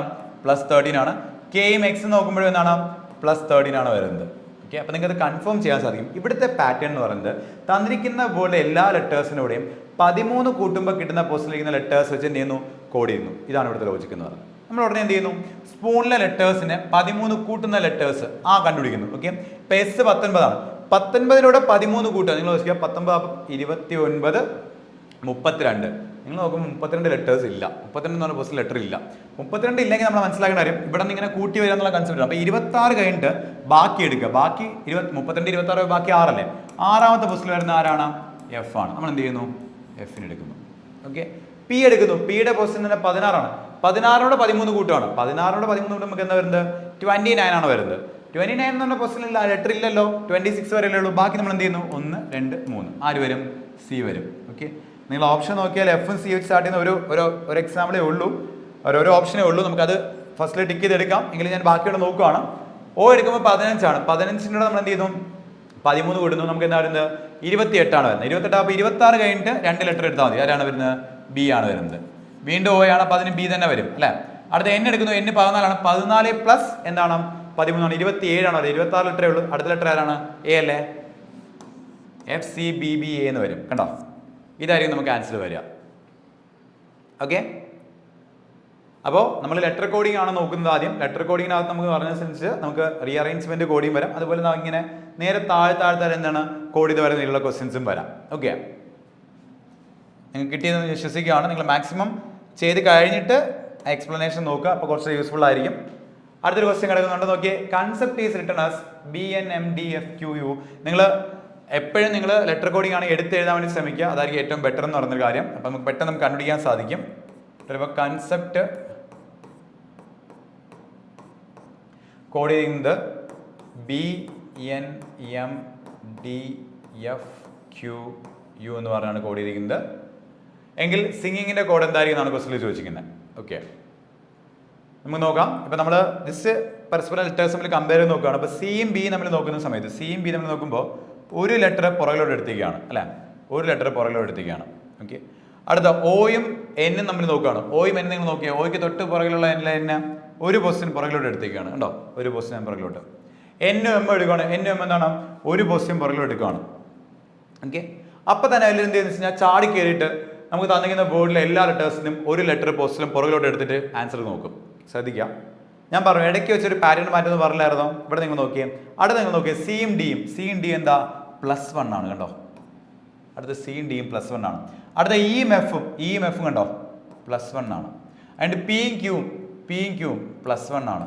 +13 ആണ്. കെയും എക്സും നോക്കുമ്പോഴും എന്താണ് +13 ആണ് വരുന്നത്. ഓക്കെ, അപ്പോൾ നിങ്ങൾക്ക് അത് കൺഫേം ചെയ്യാൻ സാധിക്കും. ഇവിടുത്തെ പാറ്റേൺ എന്ന് പറയുന്നത് തന്നിരിക്കുന്ന പോലെ എല്ലാ ലെറ്റേഴ്സിനൂടെയും 13 കൂട്ടുമ്പോൾ കിട്ടുന്ന പൊസിഷനിലിരിക്കുന്ന ലെറ്റേഴ്സ് വെച്ച് എന്ത് ചെയ്യുന്നു, കോഡ് ചെയ്യുന്നു. ഇതാണ് ഇവിടുത്തെ ലോജിക്ക് എന്ന് പറയുന്നത്. നമ്മൾ ഉടനെ എന്ത് ചെയ്യുന്നു, സ്പൂണിലെ ലെറ്റേഴ്സിനെ 13 കൂട്ടുന്ന ലെറ്റേഴ്സ് കണ്ടുപിടിക്കുന്നു. ഓക്കെ, ഇപ്പം എസ് 19 ആണ്. 19ലൂടെ 13 കൂട്ടുക. നിങ്ങൾ നോക്കിയാൽ 19 29 32. നിങ്ങൾ നോക്കുമ്പോൾ 32 ലെറ്റേഴ്സ് ഇല്ല. 32 എന്ന് പറഞ്ഞ പൊസിഷൻ ലെറ്റർ ഇല്ല. 32 ഇല്ലെങ്കിൽ നമ്മൾ മനസ്സിലാക്കേണ്ട കാര്യം ഇവിടെ നിന്ന് ഇങ്ങനെ കൂട്ടി വരിക എന്നുള്ള കൺസെപ്റ്റ്. അപ്പോൾ 26 കഴിഞ്ഞിട്ട് ബാക്കി എടുക്കുക. ബാക്കി 32 26 ബാക്കി 6 അല്ലേ. 6ാമത്തെ പൊസിഷനിൽ വരുന്ന ആരാണ്, എഫ് ആണ്. നമ്മൾ എന്ത് ചെയ്യുന്നു, എഫിന് എടുക്കുന്നു. ഓക്കെ, പി എടുക്കുന്നു. പിയുടെ പൊസിഷൻ തന്നെ 16 ആണ്. 16നോട് 13 കൂട്ടുകയാണ്. 16നോട് 13 കൂട്ടുമ്പോൾ നമുക്ക് എന്താ വരുന്നത് 29 ആണ് വരുന്നത്. 29 എന്ന് പറഞ്ഞ പൊസിഷനിൽ ലെറ്റർ ഇല്ലല്ലോ, 26 വരെ ഉള്ളൂ. ബാക്കി നമ്മൾ എന്ത് ചെയ്യുന്നു 1 2 3 ആര് വരും, സി വരും. ഓക്കെ, നിങ്ങൾ ഓപ്ഷൻ നോക്കിയാൽ എഫും സി വെച്ച് സ്റ്റാർട്ട് ചെയ്യുന്ന ഒരു എക്സാമ്പിളേ ഉള്ളൂ, ഓരോ ഓപ്ഷനേ ഉള്ളൂ. നമുക്കത് ഫസ്റ്റിൽ ടിക്ക് ചെയ്തെടുക്കാം. എങ്കിലും ഞാൻ ബാക്കിയോടെ നോക്കുകയാണ്. ഓ എടുക്കുമ്പോൾ 15 ആണ്. 15ൻ്റെ നമ്മൾ എന്ത് ചെയ്യുന്നു 13 കൂടുന്നു. നമുക്ക് എന്താ വരുന്നത് 28 ആണ് വരുന്നത്. 28 അപ്പോൾ 26 കഴിഞ്ഞിട്ട് 2 ലെറ്റർ എടുത്താൽ മതി. ആരാണ് വരുന്നത്, ബി ആണ് വരുന്നത്. വീണ്ടും ഓ ആണ്, അപ്പോൾ അതിന് ബി തന്നെ വരും അല്ലേ. അടുത്ത എൻ എടുക്കുന്നു. എൻ 14 ആണ്. 14 പ്ലസ് എന്താണ് 13 ആണ്, 27 ആണ്. 26 ലെറ്ററേ ഉള്ളൂ. അടുത്ത ലെറ്റർ ആരാണ്, എ അല്ലേ. FCBBA എന്ന് വരും. കണ്ടോ, ഇതായിരിക്കും നമുക്ക് ആൻസർ വരിക. ഓക്കെ, അപ്പോൾ നമ്മൾ ലെറ്റർ കോഡിംഗ് ആണ് നോക്കുന്നത് ആദ്യം. ലെറ്റർ കോഡിങ്ങിനകത്ത് നമുക്ക് പറഞ്ഞതനുസരിച്ച് നമുക്ക് റീഅറേഞ്ച്മെന്റ് കോഡിംഗ് വരാം. അതുപോലെ ഇങ്ങനെ നേരെ താഴെ എന്താണ് കോഡ് ചെയ്ത് വരുന്നതിലുള്ള ക്വസ്റ്റ്യൻസും വരാം. ഓക്കെ, നിങ്ങൾക്ക് കിട്ടിയതെന്ന് വിശ്വസിക്കുകയാണ്. നിങ്ങൾ മാക്സിമം ചെയ്ത് കഴിഞ്ഞിട്ട് എക്സ്പ്ലനേഷൻ നോക്കുക. അപ്പോൾ കുറച്ച് യൂസ്ഫുൾ ആയിരിക്കും. അടുത്തൊരു ക്വസ്റ്റ്യൻ കിടക്കുന്നുണ്ട്, നോക്കിയേ. Concept is written as BNMDFQU. നിങ്ങൾ എപ്പോഴും നിങ്ങൾ ലെറ്റർ കോഡിംഗ് ആണ് എടുത്ത് എഴുതാൻ വേണ്ടി ശ്രമിക്കുക. അതായിരിക്കും ഏറ്റവും ബെറ്റർ എന്ന് പറയുന്നൊരു കാര്യം. അപ്പോൾ നമുക്ക് പെട്ടെന്ന് കണ്ടുപിടിക്കാൻ സാധിക്കും. ഇപ്പോൾ കൺസെപ്റ്റ് കോഡ് ചെയ്യുന്നത് BNMDFQU എന്ന് പറഞ്ഞാണ് കോഡ് ചെയ്തിരിക്കുന്നത്. എങ്കിൽ സിംഗിങ്ങിൻ്റെ കോഡ് എന്തായിരിക്കും എന്നാണ് ക്വസ്റ്റിൽ ചോദിച്ചിരിക്കുന്നത്. ഓക്കെ, നമുക്ക് നോക്കാം. ഇപ്പം നമ്മൾ ജസ്റ്റ് പരസ്പരം ലെറ്റേഴ്സ് തമ്മിൽ കമ്പയർ ചെയ്ത് നോക്കുകയാണ്. അപ്പോൾ സിയും ബിയും നമ്മൾ നോക്കുന്ന സമയത്ത് സിയും ബി നമ്മൾ നോക്കുമ്പോൾ ഒരു ലെറ്റർ പുറകിലോട്ട് എടുത്തേക്കാണ് അല്ലേ, ഒരു ലെറ്റർ പുറകിലോട്ട് എടുത്തേക്കാണ്. ഓക്കെ, അടുത്ത ഓയും എന്നും നമ്മൾ നോക്കുകയാണ്. ഓയും എന്നും നിങ്ങൾ നോക്കിയാൽ ഓയ്ക്ക് തൊട്ട് പുറകിലുള്ള എന്നെ ഒരു പൊസിഷൻ പുറകിലോട്ട് എടുത്തേക്കാണ് കണ്ടോ, ഒരു പൊസിഷൻ പുറകിലോട്ട്. എന്നും എം എടുക്കുകയാണ്, എന്നും എം എന്താണ് ഒരു പൊസിഷൻ പുറകിലോട്ട് എടുക്കുകയാണ്. ഓക്കെ, അപ്പം തന്നെ അതിൽ എന്ത് ചെയ്യുന്നത് വെച്ച് കഴിഞ്ഞാൽ ചാടി കയറിയിട്ട് നമുക്ക് തന്നിരിക്കുന്ന ബോർഡിലെ എല്ലാ ലെറ്റേഴ്സിനും ഒരു ലെറ്റർ പൊസിഷനും പുറകിലോട്ട് എടുത്തിട്ട് ആൻസർ നോക്കും. ശ്രദ്ധിക്കാം, ഞാൻ പറഞ്ഞു ഇടയ്ക്ക് വെച്ചൊരു പാറ്റേൺ മാറ്റം പറഞ്ഞില്ലായിരുന്നോ. ഇവിടെ നിങ്ങൾ നോക്കിയേ, അടുത്ത നിങ്ങൾ നോക്കിയേ സിയും ഡിയും. സിയും ഡി എന്താ +1 ആണ് കണ്ടോ, അടുത്ത സിയും ഡിയും +1 ആണ്. അടുത്ത ഇയും എഫും കണ്ടോ +1 ആണ്. അതിൻ്റെ പിയും ക്യൂവും +1 ആണ്.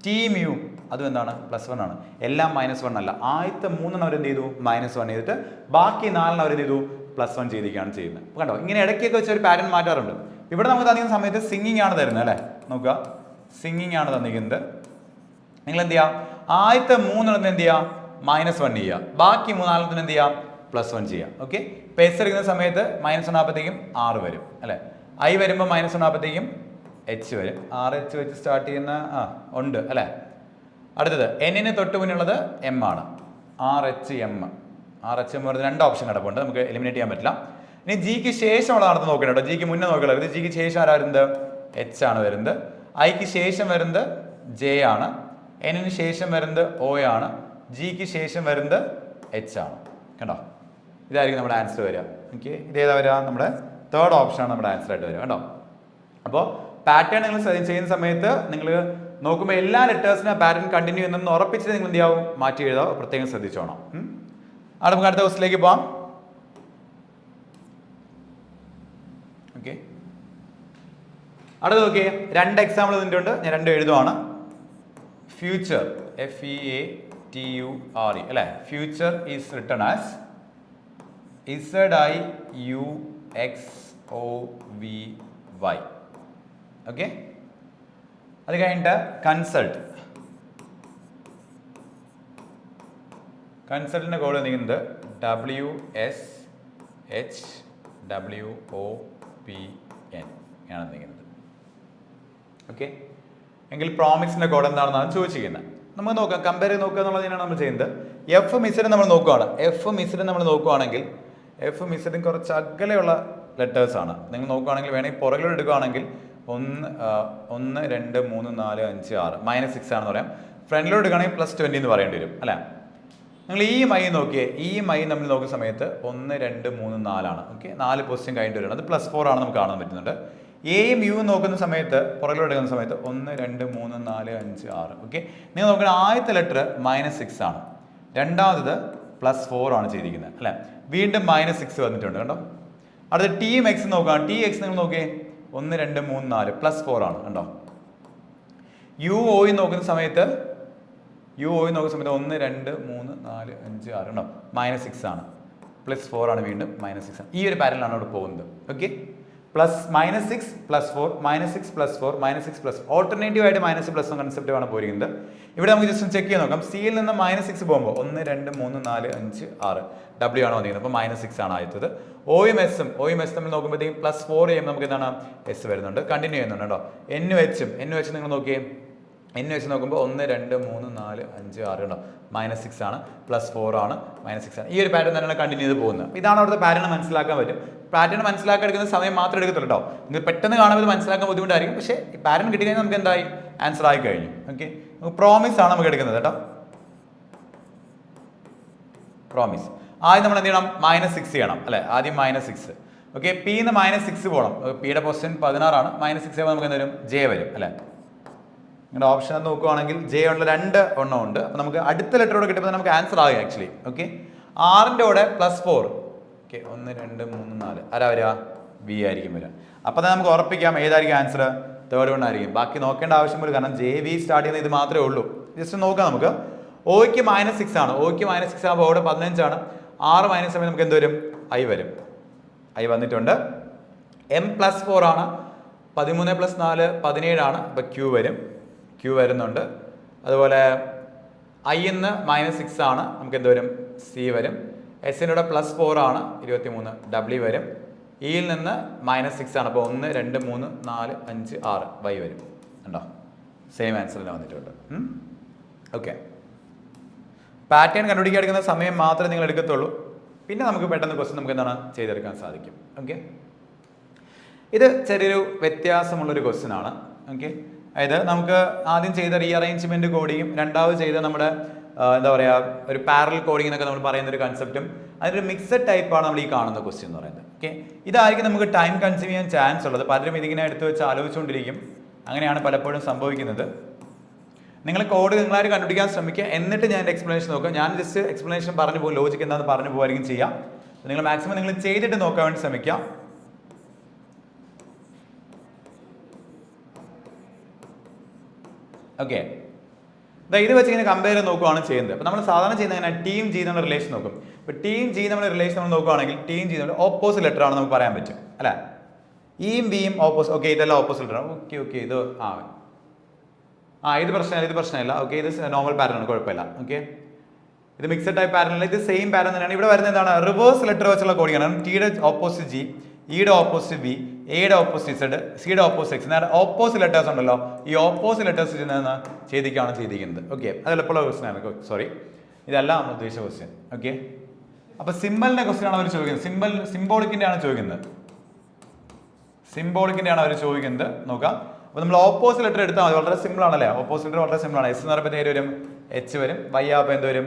ടിയും യുവും അതും എന്താണ് +1 ആണ്. എല്ലാം -1 അല്ല. ആദ്യത്തെ 3 അവർ എന്ത് ചെയ്തു -1 ചെയ്തിട്ട് ബാക്കി 4 അവർ എന്ത് ചെയ്തു +1 ചെയ്തിരിക്കുകയാണ് ചെയ്യുന്നത്. കണ്ടോ, ഇങ്ങനെ ഇടയ്ക്കൊക്കെ വെച്ച് ഒരു പാറ്റേൺ മാറ്റാറുണ്ട്. ഇവിടെ നമുക്ക് തന്നിരിക്കുന്ന സമയത്ത് സിംഗിങ് ആണ് തരുന്നത് അല്ലേ. നോക്കുക, സിംഗിങ് ആണ് തന്നിരിക്കുന്നത്. നിങ്ങൾ എന്ത് ചെയ്യാം, ആദ്യത്തെ 3 എന്ത് ചെയ്യാം -1 ചെയ്യുക, ബാക്കി 4 എന്ത് ചെയ്യാം +1 ചെയ്യാം. ഓക്കെ, പേസ് എടുക്കുന്ന സമയത്ത് -1 ആകുമ്പോഴത്തേക്കും 6 വരും അല്ലേ. ഐ വരുമ്പോൾ -1 ആകുമ്പോഴത്തേക്കും എച്ച് വരും. 6H വെച്ച് സ്റ്റാർട്ട് ചെയ്യുന്ന ഉണ്ട് അല്ലേ. അടുത്തത് എന്നിന് തൊട്ട് മുന്നുള്ളത് എം ആണ്. RHM പറയുന്നത് 2 ഓപ്ഷൻ കിടപ്പുണ്ട്, നമുക്ക് എലിമിനേറ്റ് ചെയ്യാൻ പറ്റില്ല. ഇനി ജിക്ക് ശേഷമുള്ള നടത്ത് നോക്കണം കേട്ടോ. ജിക്ക് മുന്നേ നോക്കണം. ജിക്ക് ശേഷം ആരാ വരുന്നത്, എച്ച് ആണ് വരുന്നത്. ഐക്ക് ശേഷം വരുന്നത് ജെ ആണ്. എന്നിന് ശേഷം വരുന്നത് ഒ ആണ്. ജിക്ക് ശേഷം വരുന്നത് എച്ച് ആണ്. കണ്ടോ, ഇതായിരിക്കും നമ്മുടെ ആൻസർ വരിക. ഓക്കെ, ഇതേതാ വരിക, നമ്മുടെ 3rd ഓപ്ഷനാണ് നമ്മുടെ ആൻസർ ആയിട്ട് വരിക. കണ്ടോ, അപ്പോൾ പാറ്റേൺ നിങ്ങൾ ചെയ്യുന്ന സമയത്ത് നിങ്ങൾ നോക്കുമ്പോൾ എല്ലാ ലെറ്റേഴ്സിനും പാറ്റേൺ കണ്ടിന്യൂ ചെയ്യുന്നതെന്ന് ഉറപ്പിച്ചിട്ട് നിങ്ങൾ എന്ത് ചെയ്യാവും മാറ്റി എഴുതാം. പ്രത്യേകം ശ്രദ്ധിച്ചോണം. അവിടെ നമുക്ക് അടുത്ത ക്വസ്റ്റിലേക്ക് പോവാം. ഓക്കെ, അടുത്ത നോക്കിയേ, 2 എക്സാമ്പിൾ ഇതിൻ്റെ ഞാൻ 2 എഴുതുവാണ്. ഫ്യൂച്ചർ FEATURE അല്ലേ. Future is written as ZIUXOVY. Okay, അത് കഴിഞ്ഞിട്ട് കൺസൾട്ടിൻ്റെ കോഡ് നിൽക്കുന്നത് WSHWOPN ആണ് നിൽക്കുന്നത്. ഓക്കെ, എങ്കിൽ പ്രോമിസിൻ്റെ കോഡ് എന്താണെന്നാണ് ചോദിച്ചിരിക്കുന്നത്. നമുക്ക് നോക്കാം, കമ്പയർ ചെയ്ത് നോക്കുക എന്നുള്ളതിനാണ് നമ്മൾ ചെയ്യുന്നത്. എഫ് മിസിനെ നമ്മൾ നോക്കുകയാണെങ്കിൽ എഫ് മിസിന് കുറച്ച് അകലെയുള്ള ലെറ്റേഴ്സാണ്. നിങ്ങൾ നോക്കുകയാണെങ്കിൽ വേണമെങ്കിൽ പുറകിലോട്ട് എടുക്കുകയാണെങ്കിൽ 1 2 3 4 5 6 -6 ആണെന്ന് പറയാം. ഫ്രണ്ടിലോട്ട് എടുക്കുകയാണെങ്കിൽ +20 എന്ന് പറയേണ്ടി വരും അല്ലേ. നിങ്ങൾ ഈ മൈ നോക്കിയേ, ഈ മൈ നമ്മൾ നോക്കുന്ന സമയത്ത് 1 2 3 4 ആണ്. ഓക്കെ, 4 പൊസിഷൻ കഴിഞ്ഞിട്ട് വരും. അത് +4 ആണ് നമുക്ക് കാണാൻ പറ്റുന്നുണ്ട്. എയും യുവും നോക്കുന്ന സമയത്ത് പുറകിലോട്ട് എടുക്കുന്ന സമയത്ത് 1 2 3 4 5 6. ഓക്കെ, നിങ്ങൾ നോക്കുന്ന ആദ്യത്തെ ലെറ്റർ -6 ആണ്. രണ്ടാമത് +4 ആണ് ചെയ്തിരിക്കുന്നത് അല്ലേ. വീണ്ടും -6 വന്നിട്ടുണ്ട് കണ്ടോ. അടുത്ത ടിയും എക്സ് നോക്കാം. ടി എക്സ് നിങ്ങൾ നോക്കിയേ 1 2 3 4 +4 ആണ് കണ്ടോ. യു ഓയും നോക്കുന്ന സമയത്ത് 1 2 3 4 5 6 ഉണ്ടോ, -6 ആണ്. +4 ആണ്, വീണ്ടും -6 ആണ്. ഈ ഒരു പാറ്റേണിലാണ് അവിടെ പോകുന്നത്. ഓക്കെ, -6 +4 -6 +4 -6 ഓൾട്ടർനേറ്റീവ് ആയിട്ട് -+1 കൺസെപ്റ്റ് ആണ് പോയിരിക്കുന്നത്. ഇവിടെ നമുക്ക് ജസ്റ്റ് ചെക്ക് ചെയ്ത് നോക്കാം. സിയിൽ നിന്ന് -6 പോകുമ്പോൾ 1 2 3 4 5 6 W ആണ് വന്നിരിക്കുന്നത്. അപ്പോൾ -6 ആണ് ആദ്യത്തത്. ഒയും എസും തമ്മിൽ നോക്കുമ്പോഴത്തേക്കും +4 ചെയ്യുമ്പോൾ നമുക്ക് എന്താണ് എസ് വരുന്നുണ്ട്, കണ്ടിന്യൂ ചെയ്യുന്നുണ്ട് കേട്ടോ. എൻ വെച്ച് നിങ്ങൾ നോക്കിയേ, എൻ വെച്ച് നോക്കുമ്പോൾ 1 2 3 4 5 6 ഉണ്ടോ, -6 ആണ്, +4 ആണ്, -6 ആണ്. ഈ ഒരു പാറ്റേൺ തന്നെയാണ് കണ്ടിന്യൂ ചെയ്ത് പോകുന്നത്. ഇതാണ് അവിടുത്തെ പാറ്റേൺ മനസ്സിലാക്കാൻ പറ്റും. പാറ്റേൺ മനസ്സിലാക്കാൻ എടുക്കുന്ന സമയം മാത്രം എടുക്കത്തുള്ളൂ കേട്ടോ. നിങ്ങൾ പെട്ടെന്ന് കാണുമ്പോൾ മനസ്സിലാക്കാൻ ബുദ്ധിമുട്ടായിരിക്കും. പക്ഷേ ഈ പാറ്റേൺ കിട്ടിക്കഴിഞ്ഞാൽ നമുക്ക് എന്തായി ആൻസർ ആയി കഴിഞ്ഞു. ഓക്കെ, പ്രോമിസ് ആണ് നമുക്ക് എടുക്കുന്നത് കേട്ടോ. പ്രോമിസ് ആദ്യം നമ്മൾ എന്ത് ചെയ്യണം, -6 ചെയ്യണം അല്ലേ. ആദ്യം -6. ഓക്കെ, പിന്ന് -6 പോകണം. പിയുടെ പൊസിഷൻ 16 ആണ്. -6 ആകുമ്പോൾ നമുക്ക് എന്ത് വരും, ജെ വരും അല്ലേ. നിങ്ങളുടെ ഓപ്ഷൻ നോക്കുകയാണെങ്കിൽ ജെ ഉള്ള 2 എണ്ണം ഉണ്ട്. അപ്പോൾ നമുക്ക് അടുത്ത ലെറ്ററോട് കിട്ടുമ്പോൾ നമുക്ക് ആൻസർ ആകും ആക്ച്വലി. ഓക്കെ, 6ൻ്റെ കൂടെ +4. ഓക്കെ, 1 2 3 4 ആരാ വരിക, ബി ആയിരിക്കും വരിക. അപ്പോൾ തന്നെ നമുക്ക് ഉറപ്പിക്കാം ഏതായിരിക്കും ആൻസർ, 3rd വൺ ആയിരിക്കും. ബാക്കി നോക്കേണ്ട ആവശ്യം പോലും, കാരണം ജെ വി സ്റ്റാർട്ട് ചെയ്യുന്ന ഇത് മാത്രമേ ഉള്ളൂ. ജസ്റ്റ് നോക്കാം നമുക്ക്. ഒയ്ക്ക് -6 ആണ്. ഒയ്ക്ക് -6 ആകുമ്പോൾ അവിടെ 15 ആണ്. 6 - നമുക്ക് എന്ത് വരും, ഐ വരും. ഐ വന്നിട്ടുണ്ട്. M +4 ആണ്. 13 + 4 17 അപ്പോൾ ക്യൂ വരും, ക്യൂ വരുന്നുണ്ട്. അതുപോലെ I-ന്ന് -6 ആണ്, നമുക്ക് എന്ത് വരും, C വരും. S-ൻ്റെ കൂടെ +4 ആണ് 23, W വരും. E-യിൽ നിന്ന് -6 ആണ്, അപ്പോൾ 1 2 3 4 5 6 Y വരും. ഉണ്ടോ, സെയിം ആൻസർ തന്നെ വന്നിട്ടുണ്ട്. ഓക്കെ, പാറ്റേൺ കണ്ടുപിടിക്കാൻ എടുക്കുന്ന സമയം മാത്രമേ നിങ്ങൾ എടുക്കത്തുള്ളൂ. പിന്നെ നമുക്ക് പെട്ടെന്ന് ക്വസ്റ്റ്യൻ നമുക്ക് എന്താണ് ചെയ്തെടുക്കാൻ സാധിക്കും. ഓക്കെ, ഇത് ചെറിയൊരു വ്യത്യാസമുള്ളൊരു ക്വസ്റ്റ്യൻ ആണ്. ഓക്കെ, അതായത് നമുക്ക് ആദ്യം ചെയ്ത റീഅറേഞ്ച്മെന്റ് കോഡിങ്ങും രണ്ടാമത് ചെയ്ത നമ്മുടെ എന്താ പറയുക ഒരു പാരലൽ കോഡിംഗ് എന്നൊക്കെ നമ്മൾ പറയുന്ന ഒരു കൺസെപ്റ്റും അതിൻ്റെ മിക്സഡ് ടൈപ്പാണ് നമ്മൾ ഈ കാണുന്ന ക്വസ്റ്റ്യൻ എന്ന് പറയുന്നത്. ഓക്കെ, ഇതായിരിക്കും നമുക്ക് ടൈം കൺസ്യൂം ചെയ്യാൻ ചാൻസ് ഉള്ളത്. പലരും ഇതിങ്ങനെ എടുത്ത് വെച്ച് ആലോചിച്ചുകൊണ്ടിരിക്കും, അങ്ങനെയാണ് പലപ്പോഴും സംഭവിക്കുന്നത്. നിങ്ങൾ കോഡ് നിങ്ങളായിട്ട് കണ്ടുപിടിക്കാൻ ശ്രമിക്കുക, എന്നിട്ട് ഞാൻ എക്സ്പ്ലനേഷൻ നോക്കുക. ഞാൻ ജസ്റ്റ് എക്സ്പ്ലനേഷൻ പറഞ്ഞു പോകും, ലോജിക്ക് എന്താണെന്ന് പറഞ്ഞു പോകുമായിരിക്കും ചെയ്യാം. നിങ്ങൾ മാക്സിമം നിങ്ങൾ ചെയ്തിട്ട് നോക്കാൻ വേണ്ടി ശ്രമിക്കുക. ഓക്കെ, ഇത് വെച്ച് ഇങ്ങനെ കമ്പയർ ചെയ്ത് നോക്കുകയാണ് ചെയ്യുന്നത്. അപ്പോൾ നമ്മൾ സാധാരണ ചെയ്യുന്നത് എങ്ങനെ, ടീം ജി എന്നുള്ള റിലേഷൻ നോക്കും. ഇപ്പോൾ ടീം ജി നമ്മുടെ റിലേഷൻ നമ്മൾ നോക്കുകയാണെങ്കിൽ ടീം ജി നമ്മുടെ ഓപ്പോസിറ്റ് ലെറ്റർ ആണ് നമുക്ക് പറയാൻ പറ്റും അല്ലേ. ഇയും ബിയും ഓപ്പോസിറ്റ്. ഓക്കെ, ഇതെല്ലാം ഓപ്പോസിറ്റ് ലെറ്റർ ആണ്. ഓക്കെ ഇത് ഇത് പ്രശ്നമില്ല. ഓക്കെ, ഇത് നോർമൽ പാറ്റേൺ ആണ്, കുഴപ്പമില്ല. ഓക്കെ, ഇത് മിക്സഡ് ടൈപ്പ് പാറ്റേൺ അല്ല, ഇത് സെയിം പാറ്റേൺ തന്നെയാണ്. ഇവിടെ വരുന്നത് എന്താണ്, റിവേഴ്സ് ലെറ്റർ വെച്ചുള്ള കോഡിംഗ് ആണ്. ടിയുടെ ഓപ്പോസിറ്റ് ജി, ഇയുടെ ഓപ്പോസിറ്റ് ബി, എയുടെ ഓപ്പോസിറ്റ് സെഡ്, സിയുടെ ഓപ്പോസിറ്റ് എക്സ്. നേരെ ഓപ്പോസിറ്റ് ലെറ്റേഴ്സ് ഉണ്ടല്ലോ, ഈ ഓപ്പോസിറ്റ് ലെറ്റേഴ്സ് ചെയ്തിരിക്കുന്നത്. ഓക്കെ, അത് എളുപ്പമുള്ള ക്വസ്റ്റ്യൻ ആണ്. സോറി, ഇതല്ല നമ്മൾ ഉദ്ദേശിച്ച ക്വസ്റ്റ്യൻ. ഓക്കെ, അപ്പൊ സിമ്പലിന്റെ ക്വസ്റ്റ്യൻ ആണ് അവർ ചോദിക്കുന്നത്. സിംബോളിക്കിന്റെ ആണ് ചോദിക്കുന്നത്. അവർ ചോദിക്കുന്നത് നോക്കാം. അപ്പോൾ നമ്മൾ ഓപ്പോസിറ്റ് ലെറ്റർ എടുത്താൽ മതി, വളരെ സിമ്പിൾ ആണല്ലേ. ഓപ്പോസിറ്റ് ലെറ്റർ വളരെ സിമ്പിൾ ആണ്. എസ് എന്ന് പറയുമ്പോൾ വരും, എച്ച് വരും. വൈ ആകുമ്പോൾ എന്ത് വരും,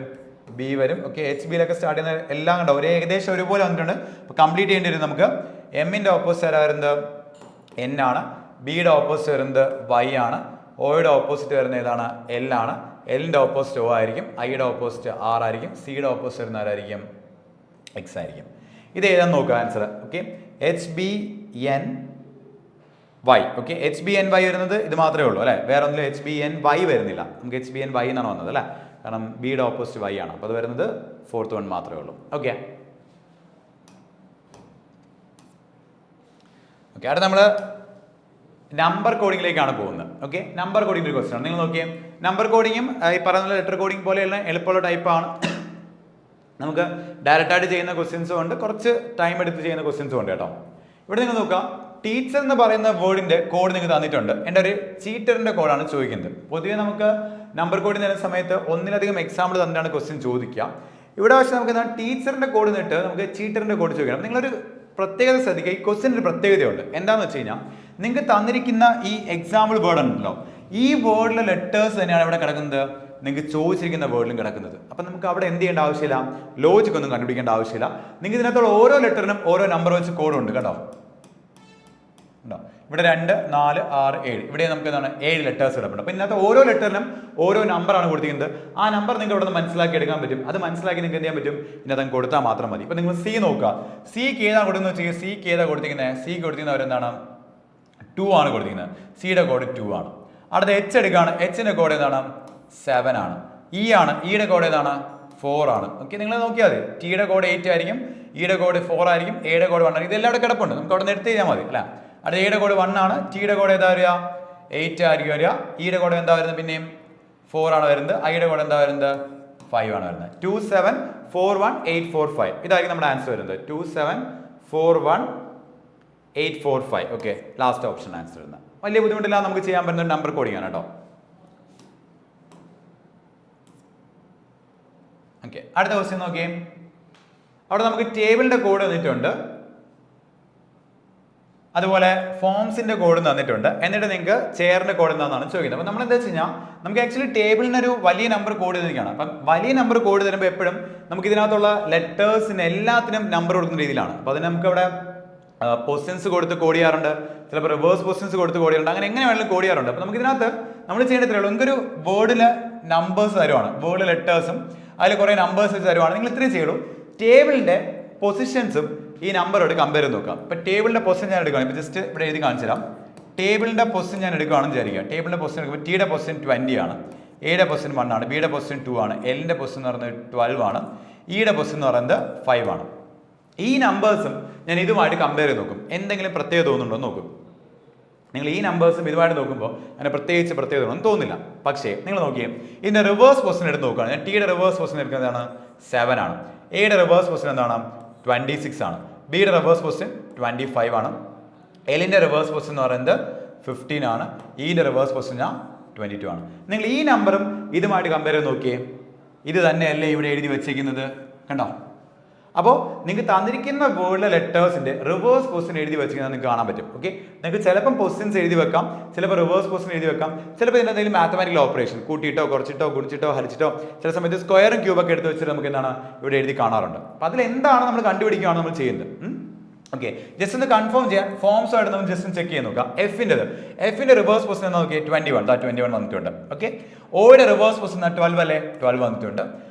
ബി വരും. ഓക്കെ, എച്ച് ബിയിലൊക്കെ സ്റ്റാർട്ട് ചെയ്യുന്ന എല്ലാം കണ്ടോ ഏകദേശം ഒരുപോലെ വന്നിട്ടുണ്ട്. അപ്പോൾ കംപ്ലീറ്റ് ചെയ്യേണ്ടി വരും നമുക്ക്. എമ്മിൻ്റെ ഓപ്പോസിറ്റ് വരുന്നത് എൻ ആണ്, ബിയുടെ ഓപ്പോസിറ്റ് വരുന്നത് വൈ ആണ്, ഒയുടെ ഓപ്പോസിറ്റ് വരുന്നത് ഏതാണ്, എൽ ആണ്. എല്ലിൻ്റെ ഓപ്പോസിറ്റ് ഒ ആയിരിക്കും, ഐയുടെ ഓപ്പോസിറ്റ് ആർ ആയിരിക്കും, സിയുടെ ഓപ്പോസിറ്റ് വരുന്ന ആരായിരിക്കും, എക്സ് ആയിരിക്കും. ഇത് ഏതാണെന്ന് നോക്കുക answer. Okay, H B N Y. Okay, H B N Y വരുന്നത് ഇത് മാത്രമേ ഉള്ളൂ അല്ലേ, വേറെ ഒന്നിലും എച്ച് ബി എൻ വൈ വരുന്നില്ല. നമുക്ക് എച്ച് ബി എൻ വൈ എന്നാണ് വന്നത് അല്ലേ, കാരണം ബിയുടെ ഓപ്പോസിറ്റ് വൈ ആണ്. അപ്പോൾ അത് വരുന്നത് 4th one മാത്രമേ ഉള്ളൂ. ഓക്കെ, അടുത്ത നമ്മൾ നമ്പർ കോഡിങ്ങിലേക്കാണ് പോകുന്നത്. ഓക്കെ, നമ്പർ കോഡിംഗ് ഒരു ക്വസ്റ്റ്യൻ ആണ്. നിങ്ങൾ നോക്കിയേ, നമ്പർ കോഡിങ്ങും ഈ പറയുന്ന ലെറ്റർ കോഡിംഗ് പോലെയുള്ള എളുപ്പമുള്ള ടൈപ്പാണ്. നമുക്ക് ഡയറക്റ്റായിട്ട് ചെയ്യുന്ന ക്വസ്റ്റ്യൻസും ഉണ്ട്, കുറച്ച് ടൈം എടുത്ത് ചെയ്യുന്ന ക്വസ്റ്റ്യൻസും ഉണ്ട് കേട്ടോ. ഇവിടെ നിങ്ങൾ നോക്കുക, ടീച്ചർ എന്ന് പറയുന്ന വേർഡിന്റെ കോഡ് നിങ്ങൾക്ക് തന്നിട്ടുണ്ട്. എൻ്റെ ഒരു ചീറ്ററിന്റെ കോഡാണ് ചോദിക്കുന്നത്. പൊതുവെ നമുക്ക് നമ്പർ കോഡിൽ തരുന്ന സമയത്ത് ഒന്നിലധികം എക്സാമ്പിൾ തന്നിട്ടാണ് ക്വസ്റ്റ്യൻ ചോദിക്കുക. ഇവിടെ പക്ഷേ നമുക്ക് എന്താണ് ടീച്ചറിന്റെ കോഡ് നിന്നിട്ട് നമുക്ക് ചീറ്ററിന്റെ കോഡ് ചോദിക്കണം. നിങ്ങളൊരു പ്രത്യേകത ശ്രദ്ധിക്കുക, ഈ ക്വസ്റ്റ്യൻ്റെ ഒരു പ്രത്യേകതയുണ്ട്. എന്താണെന്ന് വെച്ച് കഴിഞ്ഞാൽ നിങ്ങൾക്ക് തന്നിരിക്കുന്ന ഈ എക്സാമ്പിൾ വേർഡ് ഉണ്ടല്ലോ, ഈ വേർഡിലെ ലെറ്റേഴ്സ് തന്നെയാണ് ഇവിടെ കിടക്കുന്നത്, നിങ്ങൾക്ക് ചോദിച്ചിരിക്കുന്ന വേർഡിലും കിടക്കുന്നത്. അപ്പം നമുക്ക് അവിടെ എന്ത് ചെയ്യേണ്ട ആവശ്യമില്ല, ലോജിക് ഒന്നും കണ്ടുപിടിക്കേണ്ട ആവശ്യമില്ല. നിങ്ങൾക്ക് ഇതിനകത്തുള്ള ഓരോ ലെറ്ററിനും ഓരോ നമ്പർ വെച്ച് കോഡുണ്ട് കേട്ടോ. ഉണ്ടോ, ഇവിടെ 2 4 6 7, ഇവിടെ നമുക്ക് എന്താണ് 7 ലെറ്റേഴ്സ് കിടപ്പുണ്ട്. അപ്പോൾ ഇതിനകത്ത് ഓരോ ലെറ്ററിനും ഓരോ നമ്പറാണ് കൊടുത്തിരിക്കുന്നത്. ആ നമ്പർ നിങ്ങൾക്ക് ഇവിടെ നിന്ന് മനസ്സിലാക്കി എടുക്കാൻ പറ്റും. അത് മനസ്സിലാക്കി നിങ്ങൾക്ക് എന്ത് ചെയ്യാൻ പറ്റും, ഇതിനകത്ത് കൊടുത്താൽ മാത്രം മതി. ഇപ്പോൾ നിങ്ങൾ സി നോക്കുക, സിക്ക് ഏതാണ് കൊടുക്കുന്നത് വെച്ചാൽ സിക്ക് ഏതാണ് കൊടുത്തിരിക്കുന്നത്, സിക്ക് കൊടുത്തിരിക്കുന്നത് അവരെന്താണ് 2 ആണ് കൊടുത്തിരിക്കുന്നത്. സിയുടെ കോഡ് 2 ആണ്. അടുത്ത എച്ച് എടുക്കുകയാണ്, എച്ചിൻ്റെ കോഡ് ഏതാണ് 7 ആണ്. ഇ ആണ്, ഇയുടെ കോഡ് ഏതാണ് 4 ആണ്. ഓക്കെ, നിങ്ങൾ നോക്കിയാൽ മതി. ടിയുടെ കോഡ് 8 ആയിരിക്കും, ഇയുടെ കോഡ് 4 ആയിരിക്കും, എയുടെ കോഡ് 1 ആയിരിക്കും. ഇതെല്ലാം അവിടെ കിടപ്പുണ്ട്, നമുക്ക് അവിടെ നിന്ന് എടുത്ത് ചെയ്താൽ മതി അല്ലേ. അടുത്ത എയുടെ കോഡ് 1 ആണ്, ടിയുടെ കോഡ് ഏതാ വരിക 8 ആയിരിക്കും വരിക, ഇയുടെ കോഡ് എന്താ വരുന്നത് പിന്നെയും 4 ആണ് വരുന്നത്, ഐയുടെ കോഡ് എന്താ വരുന്നത് 5 ആണ് വരുന്നത്. 2741845 ഇതായിരിക്കും നമ്മുടെ ആൻസർ വരുന്നത്. 2741845. ഓക്കെ, ലാസ്റ്റ് ഓപ്ഷൻ ആൻസർ വരുന്നത്. വലിയ ബുദ്ധിമുട്ടില്ല, നമുക്ക് ചെയ്യാൻ പറ്റുന്ന നമ്പർ കോഡിംഗ് ആണ് കേട്ടോ. ഓക്കെ, അടുത്ത ക്വസ്റ്റ്യൻ നോക്കിയേ. അവിടെ നമുക്ക് ടേബിളിന്റെ കോഡ് തന്നിട്ടുണ്ട്, അതുപോലെ ഫോംസിന്റെ കോഡ് തന്നിട്ടുണ്ട്. എന്നിട്ട് നിങ്ങൾക്ക് ചെയറിന്റെ കോഡ് എന്താണെന്നാണ് ചോദിക്കുന്നത്. അപ്പോൾ നമ്മൾ എന്താ വെച്ച് കഴിഞ്ഞാൽ നമുക്ക് ആക്ച്വലി ടേബിളിന് ഒരു വലിയ നമ്പർ കോഡ് തന്നിരിക്കുകയാണ്. അപ്പം വലിയ നമ്പർ കോഡ് തരുമ്പോൾ എപ്പോഴും നമുക്ക് ഇതിനകത്തുള്ള ലെറ്റേഴ്സിന് എല്ലാത്തിനും നമ്പർ കൊടുക്കുന്ന രീതിയിലാണ്. അപ്പോൾ അതിന് നമുക്ക് അവിടെ പൊസിഷൻസ് കൊടുത്ത് കോഡ് ചെയ്യാറുണ്ട്, ചിലപ്പോൾ റിവേഴ്സ് പൊസിഷൻസ് കൊടുത്ത് കോഡ് ചെയ്യാറുണ്ട്, അങ്ങനെ എങ്ങനെ വേണമെങ്കിലും കോഡ് ചെയ്യാറുണ്ട്. അപ്പോൾ നമുക്ക് ഇതിനകത്ത് നമ്മൾ ചെയ്യേണ്ടത്രേ ഉള്ളൂ, നിങ്ങൾക്കൊരു വേർഡിലെ നമ്പേഴ്സ് തരുവാണ്, വേർഡിലെ ലെറ്റേഴ്സും അതിൽ കുറേ നമ്പേഴ്സ് വെച്ച് തരുവാണ്. നിങ്ങൾ ഇത്രയും ചെയ്യുള്ളൂ, ടേബിളിന്റെ പൊസിഷൻസും ഈ നമ്പറോട് കമ്പയർ ചെയ്ത് നോക്കാം. ഇപ്പോൾ ടേബിളിന്റെ പൊസിഷൻ ഞാൻ എടുക്കുകയാണ്, ഇപ്പോൾ ജസ്റ്റ് ഇവിടെ എഴുതി കാണിച്ചു തരാം. ടേബിളിന്റെ പൊസിഷൻ ഞാൻ എടുക്കുകയാണെന്ന് വിചാരിക്കുക. ടേബിളിന്റെ പൊസിഷൻ എടുക്കുമ്പോൾ ടിയുടെ പൊസിഷൻ 20 ആണ്, എയുടെ പൊസിഷൻ 1 ആണ്, ബിയുടെ പൊസിഷൻ 2 ആണ്, എല്ലിന്റെ പൊസിഷൻ എന്ന് പറയുന്നത് 12 ആണ്, ഇയുടെ പൊസിഷൻ എന്ന് പറയുന്നത് 5 ആണ്. ഈ നമ്പേഴ്സും ഞാൻ ഇതുമായിട്ട് കമ്പയർ ചെയ്ത് നോക്കും, എന്തെങ്കിലും പ്രത്യേകത തോന്നുന്നുണ്ടോ നോക്കും. നിങ്ങൾ ഈ നമ്പേഴ്സും ഇതുമായിട്ട് നോക്കുമ്പോൾ അങ്ങനെ പ്രത്യേകതകളൊന്നും തോന്നില്ല. പക്ഷേ നിങ്ങൾ നോക്കിയേ, ഇതിൻ്റെ റിവേഴ്സ് പൊസിഷൻ എടുത്ത് നോക്കുകയാണ്. ഞാൻ ടിയുടെ റിവേഴ്സ് പൊസിഷൻ എടുക്കുന്നത് 7 ആണ്. എയുടെ റിവേഴ്സ് പൊസിഷൻ എന്താണ്? 26 ആണ്. ബിയുടെ റിവേഴ്സ് പൊസിഷൻ 25 ആണ്. എല്ലിൻ്റെ റിവേഴ്സ് പൊസിഷൻ എന്ന് പറയുന്നത് 15 ആണ്. ഇയുടെ റിവേഴ്സ് പൊസിഷൻ 22 ആണ്. നിങ്ങൾ ഈ നമ്പറും ഇതുമായിട്ട് കമ്പയർ ചെയ്ത് നോക്കിയേ, ഇത് തന്നെയല്ലേ ഇവിടെ എഴുതി വെച്ചേക്കുന്നത്, കണ്ടോ? അപ്പോൾ നിങ്ങൾക്ക് തന്നിരിക്കുന്ന വേർഡിലെ ലെറ്റേഴ്സിന്റെ റിവേഴ്സ് പൊസിഷൻ എഴുതി വെച്ചിരിക്കുന്നത് നിങ്ങൾക്ക് കാണാൻ പറ്റും. ഓക്കെ, നിങ്ങൾക്ക് ചിലപ്പം പൊസിഷൻസ് എഴുതി വെക്കാം, ചിലപ്പോൾ റിവേഴ്സ് പൊസിഷൻ എഴുതി വെക്കാം, ചിലപ്പോൾ ഇതിൻ്റെ എന്തെങ്കിലും മാത്തമാറ്റിക്കൽ ഓപ്പറേഷൻ കൂട്ടിയിട്ടോ കുറച്ചിട്ടോ ഗുണിച്ചിട്ടോ ഹരിച്ചിട്ടോ ചില സമയത്ത് സ്ക്വയറും ക്യൂബൊക്കെ എടുത്ത് വെച്ചിട്ട് നമുക്ക് എന്താണ് ഇവിടെ എഴുതി കാണാറുണ്ട്. അപ്പോൾ അതിൽ എന്താണ് നമ്മൾ കണ്ടുപിടിക്കുകയാണ് നമ്മൾ ചെയ്യുന്നത്. ഓക്കെ, ജസ്റ്റ് ഒന്ന് കൺഫേം ചെയ്യാൻ ഫോംസ് ആയിട്ട് നമ്മൾ ജസ്റ്റ് ചെക്ക് ചെയ്യാൻ നോക്കാം. എഫിന്റെ റിവേഴ്സ് പൊസിഷൻ എന്ന് നോക്കിയാൽ 21 വന്നിട്ടുണ്ട്. ഓക്കെ, ഓയുടെ റിവേഴ്സ് പൊസിഷൻ 12 അല്ലേ, 12 വന്നിട്ടുണ്ട്.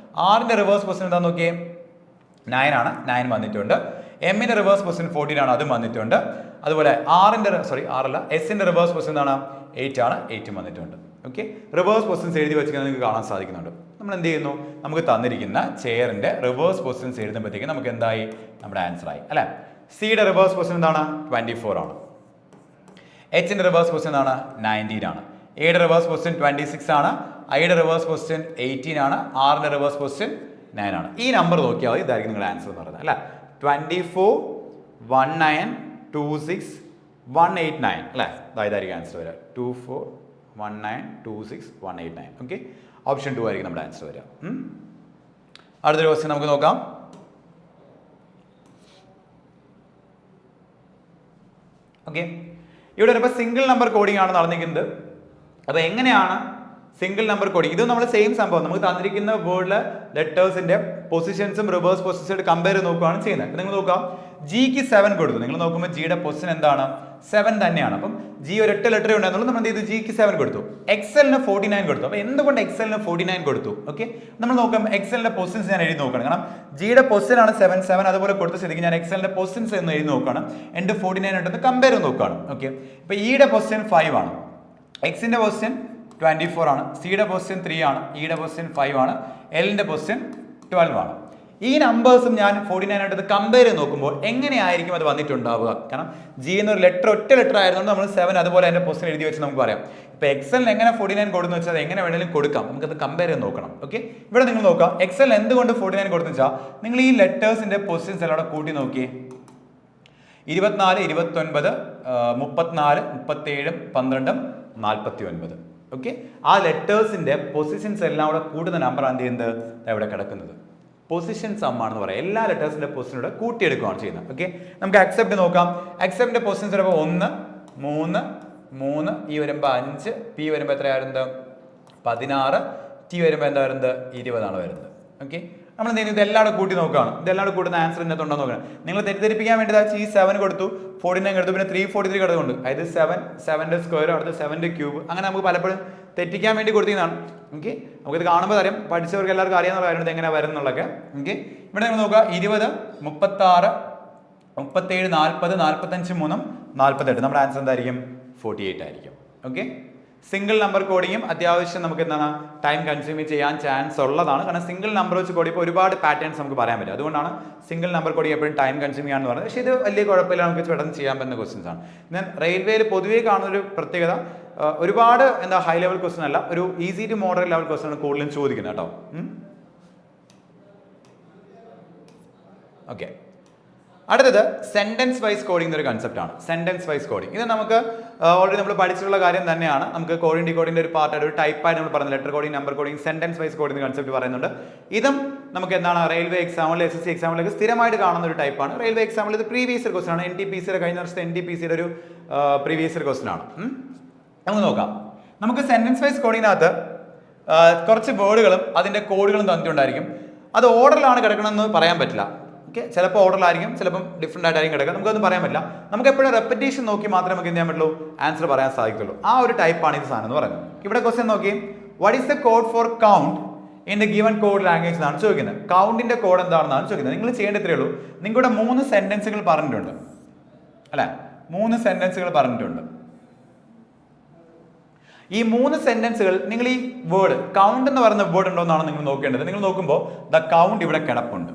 ആറിന്റെ റിവേഴ്സ് പൊസിഷൻ എന്താ നോക്കിയേ, 9 ആണ്, 9 വന്നിട്ടുണ്ട്. എമ്മിന്റെ റിവേഴ്സ് പൊസിഷൻ 14 ആണ്, അതും വന്നിട്ടുണ്ട്. അതുപോലെ എസിന്റെ റിവേഴ്സ് പൊസിഷൻ എന്താണ്, 8 ആണ്, 8 വന്നിട്ടുണ്ട്. ഓക്കെ, റിവേഴ്സ് പൊസിഷൻസ് എഴുതി വെച്ചിരിക്കുന്നത് നിങ്ങൾക്ക് കാണാൻ സാധിക്കുന്നുണ്ട്. നമ്മൾ എന്ത് ചെയ്യുന്നു, നമുക്ക് തന്നിരിക്കുന്ന ചെയറിന്റെ റിവേഴ്സ് പൊസിഷൻസ് എഴുതുമ്പോഴത്തേക്ക് നമുക്ക് എന്തായി, നമ്മുടെ ആൻസർ ആയി അല്ലെ. സിയുടെ റിവേഴ്സ് പൊസിഷൻ എന്താണ്, 24 ആണ്. എച്ചിന്റെ റിവേഴ്സ് പൊസിഷൻ എന്താണ്, 19 ആണ്. എയുടെ റിവേഴ്സ് പൊസിഷൻ 26 ആണ്. ഐയുടെ റിവേഴ്സ് പൊസിഷൻ 18 ആണ്. ആറിന്റെ റിവേഴ്സ് പൊസിഷൻ 9 ആണ്. ഈ നമ്പർ നോക്കിയാൽ മതി, ഇതായിരിക്കും നിങ്ങളുടെ ആൻസർ എന്ന് പറയുന്നത് അല്ലേ. 24, 19, 26, 189 അല്ലേ, ഇതായിരിക്കും ആൻസർ വരിക. 24, 19, 26, 189. ഓക്കെ, ഓപ്ഷൻ 2 ആയിരിക്കും നമ്മുടെ ആൻസർ വരിക. അടുത്തൊരു ക്വസ്റ്റ്യൻ നമുക്ക് നോക്കാം. ഓക്കെ, ഇവിടെ ഇപ്പോൾ സിംഗിൾ നമ്പർ കോഡിംഗ് ആണ് നടന്നിരിക്കുന്നത്. അപ്പോൾ എങ്ങനെയാണ് സിംഗിൾ നമ്പർ കോഡിംഗ്? ഇത് നമ്മൾ സെയിം സംഭവം, നമുക്ക് തന്നിരിക്കുന്ന വേർഡിലെ ലെറ്റേഴ്സിന്റെ പൊസിഷൻസും റിവേഴ്സ് പൊസിഷനും കമ്പയർ നോക്കുകയാണ് ചെയ്യുന്നത്. നിങ്ങൾ നോക്കാം, ജിക്ക് 7 കൊടുത്തു. നിങ്ങൾ നോക്കുമ്പോൾ ജിയുടെ പൊസിഷൻ എന്താണ്, 7 തന്നെയാണ്. അപ്പം ജി ഒരൊറ്റ ലെറ്റർ ഉണ്ടായിരുന്നുള്ളൂ, നമ്മൾ എന്ത് ചെയ്തു, ജിക്ക് 7 കൊടുത്തു. എക്സലിന് 49 കൊടുത്തു. അപ്പോൾ എന്തുകൊണ്ട് എക്സലിന് 49 കൊടുത്തു? ഓക്കെ, നമ്മൾ നോക്കാം എക്സലിന്റെ പൊസിഷൻസ് ഞാൻ എഴുതി നോക്കണം. കാരണം ജിയുടെ പൊസിഷൻ ആണ് 7 അതുപോലെ കൊടുത്ത സ്ഥിതിക്ക് ഞാൻ എക്സലിന്റെ പൊസിഷൻസ് എന്ന് എഴുതി നോക്കുകയാണ്. എൻ്റെ 49 ഉണ്ടെന്ന് കമ്പയർ ചെയ്ത് നോക്കുകയാണ്. ഓക്കെ, ഇപ്പോൾ ഇയുടെ പൊസിഷൻ 5 ആണ്, എക്സിന്റെ പൊസിഷൻ 24 ആണ്, സിയുടെ പൊസിഷൻ 3 ആണ്, ഇയുടെ പൊസിഷൻ 5 ആണ്, എല്ലിന്റെ പൊസിഷൻ 12 ആണ്. ഈ നമ്പേഴ്സും ഞാൻ 49 ആയിട്ട് കമ്പയർ ചെയ്ത് നോക്കുമ്പോൾ എങ്ങനെയായിരിക്കും അത് വന്നിട്ടുണ്ടാവുക? കാരണം ജി എന്നൊരു ഒറ്റ ലെറ്റർ ആയതുകൊണ്ട് നമ്മൾ 7 അതുപോലെ അതിന്റെ പൊസിഷൻ എഴുതി വെച്ച് നമുക്ക് പറയാം. ഇപ്പൊ എക്സലിന് എങ്ങനെ 49 കൊടുക്കുന്നു വെച്ചാൽ എങ്ങനെ വേണമെങ്കിലും കൊടുക്കാം, നമുക്കത് കമ്പയർ ചെയ്ത് നോക്കണം. ഓക്കെ, ഇവിടെ നിങ്ങൾ നോക്കാം, എക്സൽ എന്തുകൊണ്ട് 49 കൊടുത്തു വെച്ചാൽ നിങ്ങൾ ഈ ലെറ്റേഴ്സിന്റെ പൊസിഷൻസ് എല്ലാം കൂട്ടി നോക്കിയേ. 24, 29, 34, 37, 12, 49. ഓക്കെ, ആ ലെറ്റേഴ്സിന്റെ പൊസിഷൻസ് എല്ലാം കൂടെ കൂടുന്ന നമ്പറാണ് എന്ത് ചെയ്യുന്നത്, ഇവിടെ കിടക്കുന്നത്. പൊസിഷൻ സം ആണെന്ന് പറയാം. എല്ലാ ലെറ്റേഴ്സിന്റെ പൊസിഷനോടെ കൂട്ടിയെടുക്കുകയാണ് ചെയ്യുന്നത്. ഓക്കെ, നമുക്ക് അക്സെപ്റ്റ് നോക്കാം. അക്സെപ്റ്റിന്റെ പൊസിഷൻസ് വരുമ്പോൾ 1, 3, 3, ഈ വരുമ്പോൾ 5, പി വരുമ്പോൾ എത്രയായിരുന്നത് 16, ടി വരുമ്പോൾ എന്താ വരുന്നത് 20 ആണ് വരുന്നത്. ഓക്കെ, നമ്മൾ എന്ത് ചെയ്യുന്നു, ഇതെല്ലാം കൂട്ടി നോക്കുകയാണ്. ഇതെല്ലാം കൂട്ടുന്ന ആൻസർ ഇതിനകത്തുണ്ടോ നോക്കണം. നിങ്ങൾ തെറ്റിദ്ധരിപ്പിക്കാൻ വേണ്ടി ഈ 7 കൊടുത്തു, 49 എടുത്തു, പിന്നെ 343 കിടന്നുണ്ട്. അതായത് 7ന്റെ സ്ക്വയർ, അടുത്ത 7ന്റെ ക്യൂബ്, അങ്ങനെ നമുക്ക് പലപ്പോഴും തെറ്റിക്കാൻ വേണ്ടി കൊടുത്തതാണ്. ഓക്കെ, നമുക്കിത് കാണുമ്പോൾ അറിയാം, പഠിച്ചവർക്ക് എല്ലാവർക്കും അറിയാവുന്ന കാര്യങ്ങൾ എങ്ങനെ വരുന്നുള്ളതൊക്കെ. ഓക്കെ, ഇവിടെ നിങ്ങൾ നോക്കുക, 20, 36, 37, 40, 45, 3, 48. നമ്മുടെ ആൻസർ എന്തായിരിക്കും, 48 ആയിരിക്കും. ഓക്കെ, സിംഗിൾ നമ്പർ കോഡിങ്ങും അത്യാവശ്യം നമുക്ക് എന്താണ് ടൈം കൺസ്യൂം ചെയ്യാൻ ചാൻസ് ഉള്ളതാണ്. കാരണം സിംഗിൾ നമ്പർ വെച്ച് കോഡിപ്പോൾ ഒരുപാട് പാറ്റേൺസ് നമുക്ക് പറയാൻ പറ്റും. അതുകൊണ്ടാണ് സിംഗിൾ നമ്പർ കോഡിങ് എപ്പോഴും ടൈം കൺസ്യൂം ചെയ്യാന്ന് പറയുന്നത്. പക്ഷേ ഇത് വലിയ കുഴപ്പമില്ല, നമുക്ക് പെട്ടെന്ന് ചെയ്യാൻ പറ്റുന്ന ക്വസ്റ്റ്യൻസ് ആണ്. ഞാൻ റെയിൽവേയിൽ പൊതുവേ കാണുന്ന ഒരു പ്രത്യേകത, ഒരുപാട് ഹൈ ലെവൽ ക്വസ്റ്റ്യൻ അല്ല, ഒരു easy to moderate level question ആണ് കൂടുതലും ചോദിക്കുന്നത് കേട്ടോ. ഓക്കെ, അടുത്തത് സെന്റൻസ് വൈസ് കോഡിംഗ് എന്നൊരു കൺസെപ്റ്റ് ആണ്. സെന്റൻസ് വൈസ് കോഡിംഗ് ഇത് നമുക്ക് ഓൾറെഡി നമ്മൾ പഠിച്ചിട്ടുള്ള കാര്യം തന്നെയാണ്. നമുക്ക് കോഡിംഗ് ഡികോഡിംഗ് ഒരു പാർട്ടായിട്ട് ഒരു ടൈപ്പായിട്ട് നമ്മൾ പറയുന്നത് letter coding, number coding, sentence wise coding concept പറയുന്നുണ്ട്. ഇതും നമുക്ക് എന്താണ് റെയിൽവേ എക്സാമിൽ, SSC എക്സാമിലൊക്കെ സ്ഥിരമായിട്ട് കാണുന്ന ഒരു ടൈപ്പാണ്. റെയിൽവേ എക്സാമിൽ ഇത് പ്രീവിയസ് ഇയർ ക്വസ്റ്റൻ ആണ്. NTPC കഴിഞ്ഞ വർഷത്തെ NTPC ഒരു പ്രീവിയസ് ഇയർ ക്വസ്റ്റൻ ആണ്. നമുക്ക് നോക്കാം. നമുക്ക് സെന്റൻസ് വൈസ് കോഡിങ്ങിനകത്ത് കുറച്ച് വേർഡുകളും അതിന്റെ കോഡുകളും തന്നിട്ടുണ്ടായിരിക്കും. അത് ഓർഡറിലാണ് കിടക്കണമെന്ന് പറയാൻ പറ്റില്ല. ഓക്കെ, ചിലപ്പോൾ ഓർഡറിലായിരിക്കും, ചിലപ്പം ഡിഫറെൻ്റ് ആയിട്ടായിരിക്കും കിടക്കുക, നമുക്കൊന്നും പറയാൻ പറ്റില്ല. നമുക്ക് എപ്പോഴും റെപ്പറ്റീഷൻ നോക്കി മാത്രമേ നമുക്ക് എന്ത് ചെയ്യാൻ പറ്റുള്ളൂ, ആൻസർ പറയാൻ സാധിക്കുള്ളൂ. ആ ഒരു ടൈപ്പാണ് ഇത് സാധനം എന്ന് പറയുന്നത്. ഇവിടെ ക്വസ്റ്റ്യൻ നോക്കി, what is the code for count in the given code language എന്നാണ് ചോദിക്കുന്നത്. കൗണ്ടിന്റെ കോഡ് എന്താണെന്നാണ് ചോദിക്കുന്നത്. നിങ്ങൾ ചെയ്യേണ്ട ഇത്രയേ ഉള്ളൂ, നിങ്ങളുടെ 3 സെന്റൻസുകൾ പറഞ്ഞിട്ടുണ്ട് അല്ലെ, 3 സെന്റൻസുകൾ പറഞ്ഞിട്ടുണ്ട്. ഈ 3 സെന്റൻസുകൾ നിങ്ങൾ ഈ വേർഡ് കൗണ്ട് എന്ന് പറയുന്ന വേർഡ് ഉണ്ടോ എന്നാണ് നിങ്ങൾ നോക്കേണ്ടത്. നിങ്ങൾ നോക്കുമ്പോൾ ദ കൗണ്ട് ഇവിടെ കിടപ്പുണ്ട്.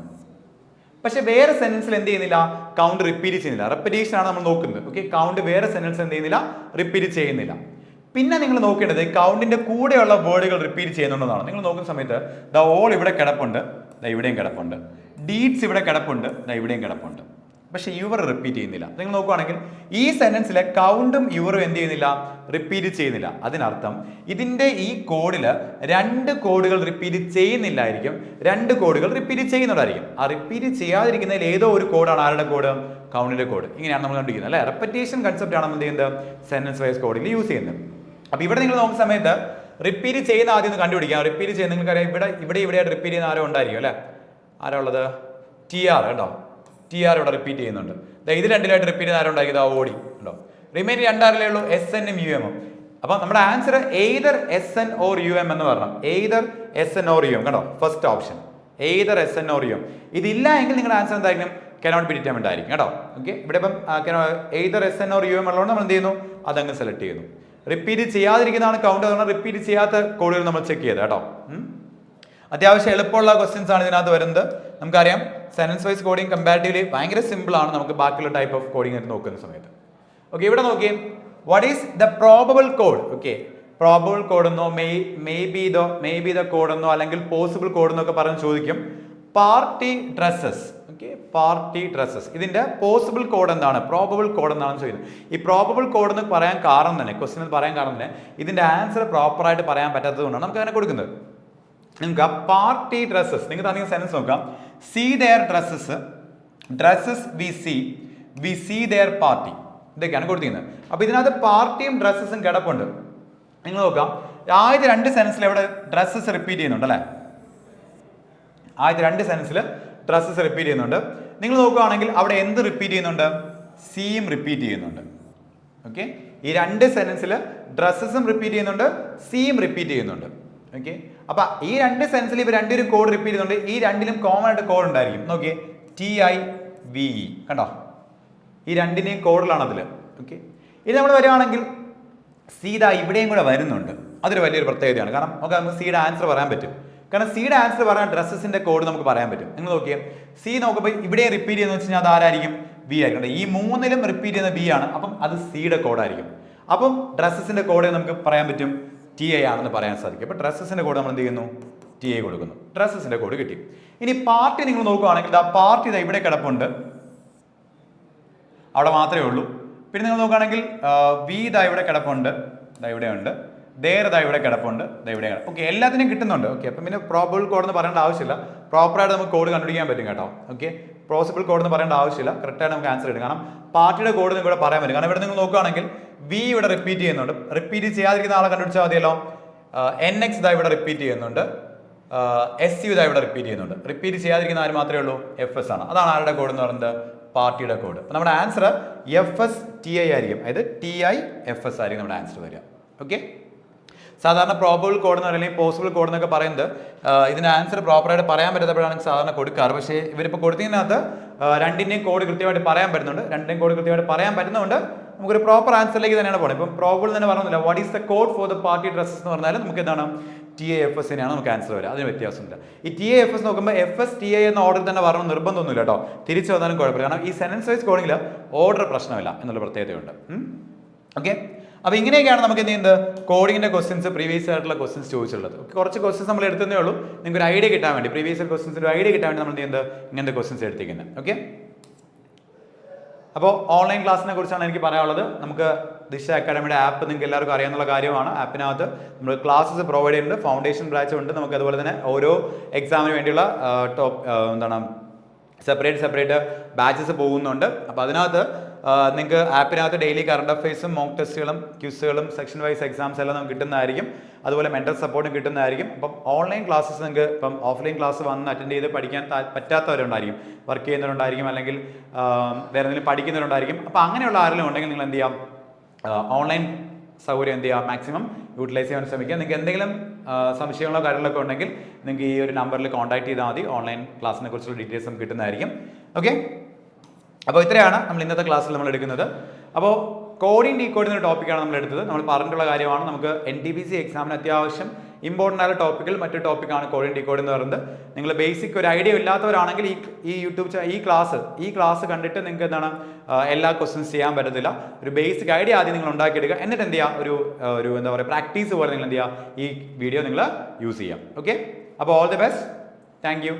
പക്ഷെ വേറെ സെന്റൻസിൽ എന്ത് ചെയ്യുന്നില്ല, കൗണ്ട് റിപ്പീറ്റ് ചെയ്യുന്നില്ല. റെപ്പിറ്റേഷൻ ആണ് നമ്മൾ നോക്കുന്നത്. ഓക്കെ, കൗണ്ട് വേറെ സെന്റൻസ് എന്ത് ചെയ്യുന്നില്ല, റിപ്പീറ്റ് ചെയ്യുന്നില്ല. പിന്നെ നിങ്ങൾ നോക്കേണ്ടത് കൗണ്ടിന്റെ കൂടെയുള്ള വേർഡുകൾ റിപ്പീറ്റ് ചെയ്യുന്നുണ്ടെന്നാണ്. നിങ്ങൾ നോക്കുന്ന സമയത്ത് ദ ഓൾ ഇവിടെ കിടപ്പുണ്ട്, ദ ഇവിടെയും കിടപ്പുണ്ട്. ഡീഡ്സ് ഇവിടെ കിടപ്പുണ്ട്, ദ ഇവിടെയും കിടപ്പുണ്ട്. പക്ഷെ യുവർ റിപ്പീറ്റ് ചെയ്യുന്നില്ല. നിങ്ങൾ നോക്കുകയാണെങ്കിൽ ഈ സെന്റൻസിലെ കൗണ്ടും യുവറും എന്ത് ചെയ്യുന്നില്ല, റിപ്പീറ്റ് ചെയ്യുന്നില്ല. അതിനർത്ഥം ഇതിന്റെ ഈ കോഡിൽ 2 കോഡുകൾ റിപ്പീറ്റ് ചെയ്യുന്നില്ലായിരിക്കും, 2 കോഡുകൾ റിപ്പീറ്റ് ചെയ്യുന്നതായിരിക്കും. ആ റിപ്പീറ്റ് ചെയ്യാതിരിക്കുന്നതിൽ ഏതോ ഒരു കോഡാണ് ആരുടെ കോഡ്, കൗണ്ടിന്റെ കോഡ്. ഇങ്ങനെയാണ് നമ്മൾ കണ്ടിരിക്കുന്നത് അല്ലെ. റെപ്പിറ്റേഷൻ കൺസെപ്റ്റ് ആണ് നമ്മൾ എന്ത് ചെയ്യുന്നത്, സെന്റൻസ് വൈസ് കോഡിൽ യൂസ് ചെയ്യുന്നത്. അപ്പൊ ഇവിടെ നിങ്ങൾ നോക്കുന്ന സമയത്ത് റിപ്പീറ്റ് ചെയ്യുന്ന ആദ്യം ഒന്ന് കണ്ടുപിടിക്കാം. റിപ്പീറ്റ് ചെയ്യുന്ന നിങ്ങൾക്കറിയാം, ഇവിടെയായിട്ട് റിപ്പീറ്റ് ചെയ്യുന്ന ആരോ ഉണ്ടായിരിക്കും അല്ലെ. ആരാ ഉള്ളത്, TR കേട്ടോ. TR ഇവിടെ റിപ്പീറ്റ് ചെയ്യുന്നുണ്ട്. ഇത് രണ്ടിലായിട്ട് റിപ്പീറ്റ് ചെയ്യുന്ന ആരോ ഉണ്ടായിരിക്കും, ഓടി കേട്ടോ. റിമൈനിങ് 2 ആരല്ലേ ഉള്ളൂ, SN ഉം UM ഉം. അപ്പൊ നമ്മുടെ answer either SN or UM എന്ന് പറഞ്ഞു. എയ്തർ SN or UM കേട്ടോ, first option either SN or UM. ഇതില്ല എങ്കിൽ നിങ്ങളുടെ ആൻസർ എന്തായിരിക്കും, cannot be determined ആയിരിക്കും കേട്ടോ. ഓക്കെ, ഇവിടെ ഇപ്പം എയ്തർ SN or UM ഉള്ളതുകൊണ്ട് നമ്മൾ എന്ത് ചെയ്യുന്നു, അതങ്ങ് സെലക്ട് ചെയ്യുന്നു. റിപ്പീറ്റ് ചെയ്യാതിരിക്കുന്നതാണ് കൗണ്ട്, അതുകൊണ്ട് റിപ്പീറ്റ് ചെയ്യാത്ത കോഡുകൾ നമ്മൾ ചെക്ക് ചെയ്ത് കേട്ടോ. അത്യാവശ്യം എളുപ്പമുള്ള ക്വസ്റ്റ്യൻസ് ആണ് ഇതിനകത്ത് വരുന്നത്. നമുക്കറിയാം സെന്റൻസ് വൈസ് കോഡിങ് കമ്പാരിറ്റീവ്ലി ഭയങ്കര സിമ്പിൾ ആണ് നമുക്ക് ബാക്കിയുള്ള ടൈപ്പ് ഓഫ് കോഡിങ് നോക്കുന്ന സമയത്ത്. ഓക്കെ, ഇവിടെ നോക്കിയേ, what is the probable code. Okay, probable code എന്നോ മേ ബി ദ കോഡ് എന്നോ അല്ലെങ്കിൽ പോസിബിൾ കോഡ് എന്നൊക്കെ പറഞ്ഞ് ചോദിക്കും. Party dresses. Okay, party dresses. ഇതിന്റെ പോസിബിൾ കോഡ് എന്താണ്, പ്രോബബിൾ കോഡ് എന്താണെന്ന് ചോദിക്കുന്നത്. ഈ പ്രോബബിൾ കോഡ് എന്ന് പറയാൻ കാരണം തന്നെ, ക്വസ്റ്റ്യൻ പറയാൻ കാരണം തന്നെ ഇതിന്റെ ആൻസർ പ്രോപ്പറായിട്ട് പറയാൻ പറ്റാത്തത് കൊണ്ടാണ് നമുക്ക് അങ്ങനെ കൊടുക്കുന്നത്. നിങ്ങൾക്ക് പാർട്ടി ഡ്രസ്സസ്, നിങ്ങൾ തന്നെ സെൻസ് നോക്കാം. See their dresses we see their party, ഇതൊക്കെയാണ് കൊടുത്തിരിക്കുന്നത്. അപ്പൊ ഇതിനകത്ത് പാർട്ടിയും ഡ്രസ്സസും കിടപ്പുണ്ട്. നിങ്ങൾ നോക്കാം, ആദ്യത്തെ 2 സെൻസിൽ എവിടെ ഡ്രസ്സസ് റിപ്പീറ്റ് ചെയ്യുന്നുണ്ട് അല്ലെ. ആദ്യത്തെ 2 സെൻസിൽ ഡ്രസ്സസ് റിപ്പീറ്റ് ചെയ്യുന്നുണ്ട്. നിങ്ങൾ നോക്കുകയാണെങ്കിൽ അവിടെ എന്ത് റിപ്പീറ്റ് ചെയ്യുന്നുണ്ട്, സീയും റിപ്പീറ്റ് ചെയ്യുന്നുണ്ട്. ഓക്കെ, ഈ 2 സെൻസിൽ ഡ്രസ്സസും റിപ്പീറ്റ് ചെയ്യുന്നുണ്ട്, സീയും റിപ്പീറ്റ് ചെയ്യുന്നുണ്ട്. ഓക്കെ, അപ്പൊ ഈ 2 സെൻസിൽ ഇവർ 2 കോഡ് റിപ്പീറ്റ് ചെയ്യുന്നുണ്ട്. ഈ 2ലും കോമൺ ആയിട്ട് കോഡ് ഉണ്ടായിരിക്കും. നോക്കിയേ, TIVE കണ്ടോ, ഈ 2ന്റെയും കോഡിലാണ് അതിൽ. ഓക്കെ, ഇനി നമ്മൾ വരുവാണെങ്കിൽ സീഡ ഇവിടെയും കൂടെ വരുന്നുണ്ട്. അതൊരു വലിയൊരു പ്രത്യേകതയാണ്. കാരണം നമുക്ക് സീയുടെ ആൻസർ പറയാൻ പറ്റും. കാരണം സീയുടെ ആൻസർ പറയാൻ ഡ്രസ്സസിന്റെ കോഡ് നമുക്ക് പറയാൻ പറ്റും. നിങ്ങൾ നോക്കിയേ, സി നോക്കുമ്പോൾ ഇവിടെ റിപ്പീറ്റ് ചെയ്യുന്ന വെച്ച് കഴിഞ്ഞാൽ അത് ആരായിരിക്കും, ബി ആയിരിക്കും. ഈ 3ലും റിപ്പീറ്റ് ചെയ്യുന്ന ബി ആണ്. അപ്പം അത് സിയുടെ കോഡായിരിക്കും. അപ്പം ഡ്രസ്സസിന്റെ കോഡ് നമുക്ക് പറയാൻ പറ്റും, TI ആണെന്ന് പറയാൻ സാധിക്കും. അപ്പോൾ ഡ്രസ്സസിന്റെ കോഡ് നമ്മൾ എന്ത് ചെയ്യുന്നു, TI കൊടുക്കുന്നു. ഡ്രസ്സസിന്റെ കോഡ് കിട്ടി. ഇനി പാർട്ടി നിങ്ങൾ നോക്കുകയാണെങ്കിൽ ആ പാർട്ടി ഇതാ ഇവിടെ കിടപ്പുണ്ട്, അവിടെ മാത്രമേ ഉള്ളൂ. പിന്നെ നിങ്ങൾ നോക്കുകയാണെങ്കിൽ വി ഇതാ ഇവിടെ കിടപ്പുണ്ട്, ഇതാ ഇവിടെ ഉണ്ട്. ദേർ ഇതാ ഇവിടെ കിടപ്പുണ്ട്, ഇതാ ഇവിടെ. ഓക്കെ, എല്ലാത്തിനും കിട്ടുന്നുണ്ട്. ഓക്കെ, അപ്പം പിന്നെ പ്രോബബിൾ കോഡ് എന്ന് പറയേണ്ട ആവശ്യമില്ല. പ്രോപ്പറായിട്ട് നമുക്ക് കോഡ് കണ്ടുപിടിക്കാൻ പറ്റും കേട്ടോ. ഓക്കെ, പോസിബിൾ കോഡ് എന്ന് പറയേണ്ട ആവശ്യമില്ല. കറക്റ്റായിട്ട് നമുക്ക് ആൻസർ കിട്ടും. കാരണം പാർട്ടിയുടെ കോഡ് നിങ്ങൾക്ക് ഇവിടെ പറയാൻ പറ്റും. കാരണം ഇവിടെ നിങ്ങൾ നോക്കുകയാണെങ്കിൽ വി ഇവിടെ റിപ്പീറ്റ് ചെയ്യുന്നുണ്ട്. റിപ്പീറ്റ് ചെയ്യാതിരിക്കുന്ന ആളെ കണ്ടുപിടിച്ചാൽ മതിയല്ലോ. NX ഇതാ ഇവിടെ റിപ്പീറ്റ് ചെയ്യുന്നുണ്ട്, SU ഇതാ ഇവിടെ റിപ്പീറ്റ് ചെയ്യുന്നുണ്ട്. റിപ്പീറ്റ് ചെയ്യാതിരിക്കുന്ന ആര് മാത്രമേ ഉള്ളൂ, FS ആണ്. അതാണ് ആരുടെ കോഡ് എന്ന് പറയുന്നത്, പാർട്ടിയുടെ കോഡ്. അപ്പോൾ നമ്മുടെ ആൻസർ FSTI ആയിരിക്കും. അതായത് TIFS ആയിരിക്കും നമ്മുടെ ആൻസർ വരിക. ഓക്കെ, സാധാരണ പ്രോബബിൾ കോഡ് എന്ന് പറയുന്നത് പോസിബിൾ കോഡ് എന്നൊക്കെ പറയുന്നത് ഇതിന് ആൻസർ പ്രോപ്പറായിട്ട് പറയാൻ പറ്റാത്തപ്പോഴാണ് സാധാരണ കൊടുക്കാറ്. പക്ഷേ ഇവരിപ്പോൾ കൊടുത്തതിനകത്ത് 2ന്റെയും കോഡ് കൃത്യമായിട്ട് പറയാൻ പറ്റുന്നുണ്ട്. 2ന്റെയും കോഡ് കൃത്യമായിട്ട് പറയാൻ പറ്റുന്നതുകൊണ്ട് നമുക്കൊരു പ്രോപ്പർ ആൻസറിലേക്ക് തന്നെയാണ് പോകുന്നത്. ഇപ്പം പ്രോബബിൾ തന്നെ പറയുന്നില്ല, what is the code for the party dresses എന്ന് പറഞ്ഞാൽ നമുക്ക് എന്താണ്, TIFS തന്നെയാണ് നമുക്ക് ആൻസർ വരിക. അതിന് വ്യത്യാസമില്ല. ഈ TIFS നോക്കുമ്പോൾ FSTI എന്ന ഓർഡർ തന്നെ വരണം നിർബന്ധമൊന്നുമില്ല കേട്ടോ. തിരിച്ചു വന്നാലും കുഴപ്പമില്ല. കാരണം ഈ സെന്റൻസ് വൈസ് കോഡിങ്ങിൽ ഓർഡർ പ്രശ്നമില്ല എന്നുള്ള പ്രത്യേകതയുണ്ട്. ഓക്കെ, അപ്പോൾ ഇങ്ങനെയൊക്കെയാണ് നമുക്ക് എന്ത് ചെയ്യുന്നത്, കോഡിങ്ങിന്റെ ക്വസ്റ്റ്യൻസ് പ്രീവിയസ് ആയിട്ടുള്ള ക്വസ്റ്റ്യൻസ് ചോദിച്ചുള്ളത്. കുറച്ച് ക്വസ്റ്റ്യൻസ് നമ്മൾ എടുത്തതേ ഉള്ളൂ. നിങ്ങൾക്ക് ഒരു ഐഡിയ കിട്ടാൻ വേണ്ടി, പ്രീവിയസ് ക്വസ്റ്റ്യൻസിന്റെ ഒരു ഐഡിയ കിട്ടാൻ വേണ്ടി നമ്മൾ എന്ത് ചെയ്യുന്നത്, ഇങ്ങനത്തെ ക്വസ്റ്റ്യൻസ് എടുത്തിരിക്കുന്നത്. ഓക്കെ, അപ്പോൾ ഓൺലൈൻ ക്ലാസ്സിനെ കുറിച്ചാണ് എനിക്ക് പറയാനുള്ളത്. നമുക്ക് ദിശ അക്കാഡമിയുടെ ആപ്പ് നിങ്ങൾക്ക് എല്ലാവർക്കും അറിയാവുന്ന കാര്യമാണ്. ആപ്പിനകത്ത് നമ്മൾ ക്ലാസ്സസ് പ്രൊവൈഡ് ചെയ്യുന്നുണ്ട്. ഫൗണ്ടേഷൻ ബ്രാച്ച് ഉണ്ട്. നമുക്ക് അതുപോലെ തന്നെ ഓരോ എക്സാമിന് വേണ്ടിയുള്ള സെപ്പറേറ്റ് ബാച്ചസ് പോകുന്നുണ്ട്. അപ്പോൾ അതിനകത്ത് നിങ്ങൾക്ക് ആപ്പിനകത്ത് ഡെയിലി കറണ്ട് അഫയേഴ്സും മോക്ക് ടെസ്റ്റുകളും ക്വിസുകളും സെക്ഷൻ വൈസ് എക്സാംസ് എല്ലാം നമുക്ക് കിട്ടുന്നതായിരിക്കും. അതുപോലെ മെന്റൽ സപ്പോർട്ടും കിട്ടുന്നതായിരിക്കും. അപ്പം ഓൺലൈൻ ക്ലാസ്സസ് നിങ്ങൾക്ക് ഇപ്പം ഓഫ്ലൈൻ ക്ലാസ് വന്ന് അറ്റൻഡ് ചെയ്ത് പഠിക്കാൻ പറ്റാത്തവരുണ്ടായിരിക്കും, വർക്ക് ചെയ്യുന്നവരുണ്ടായിരിക്കും, അല്ലെങ്കിൽ വേറെ എന്തെങ്കിലും പഠിക്കുന്നവരുണ്ടായിരിക്കും. അപ്പോൾ അങ്ങനെയുള്ള ആരെങ്കിലും ഉണ്ടെങ്കിൽ നിങ്ങൾ എന്ത് ചെയ്യാം, ഓൺലൈൻ സൗകര്യം എന്ത് ചെയ്യുക, മാക്സിമം യൂട്ടിലൈസ് ചെയ്യാൻ ശ്രമിക്കുക. നിങ്ങൾക്ക് എന്തെങ്കിലും സംശയങ്ങളോ കാര്യങ്ങളൊക്കെ ഉണ്ടെങ്കിൽ നിങ്ങൾക്ക് ഈ ഒരു നമ്പറിൽ കോൺടാക്ട് ചെയ്താൽ മതി. ഓൺലൈൻ ക്ലാസ്സിനെ കുറിച്ചുള്ള ഡീറ്റെയിൽസ് നമുക്ക് കിട്ടുന്നതായിരിക്കും. ഓക്കെ, അപ്പോൾ ഇത്രയാണ് നമ്മൾ ഇന്നത്തെ ക്ലാസ്സിൽ നമ്മൾ എടുക്കുന്നത്. അപ്പോൾ കോഡിങ് ഡീകോഡിംഗ് എന്ന ടോപ്പിക്കാണ് നമ്മൾ എടുത്തത്. നമ്മൾ പറഞ്ഞിട്ടുള്ള കാര്യമാണ്, നമുക്ക് NTPC എക്സാമിന് അത്യാവശ്യം ഇമ്പോർട്ടൻ്റ് ആയ ടോപ്പിക്കിൽ മറ്റൊരു ടോപ്പിക്കാണ് കോഡ് ആൻഡ് ഡീകോഡ് എന്ന് പറയുന്നത്. നിങ്ങൾ ബേസിക് ഒരു ഐഡിയ ഇല്ലാത്തവരാണെങ്കിൽ ഈ യൂട്യൂബ് ഈ ക്ലാസ് കണ്ടിട്ട് നിങ്ങൾക്ക് എന്താണ് എല്ലാ ക്വസ്റ്റ്യൻസ് ചെയ്യാൻ പറ്റത്തില്ല. ഒരു ബേസിക് ഐഡിയ ആദ്യം നിങ്ങൾ ഉണ്ടാക്കിയെടുക്കുക. എന്നിട്ട് എന്ത് ചെയ്യുക, ഒരു എന്താ പറയുക പ്രാക്ടീസ് പോലെ നിങ്ങൾ എന്ത് ചെയ്യുക, ഈ വീഡിയോ നിങ്ങൾ യൂസ് ചെയ്യാം. ഓക്കെ, അപ്പോൾ all the best. Thank you.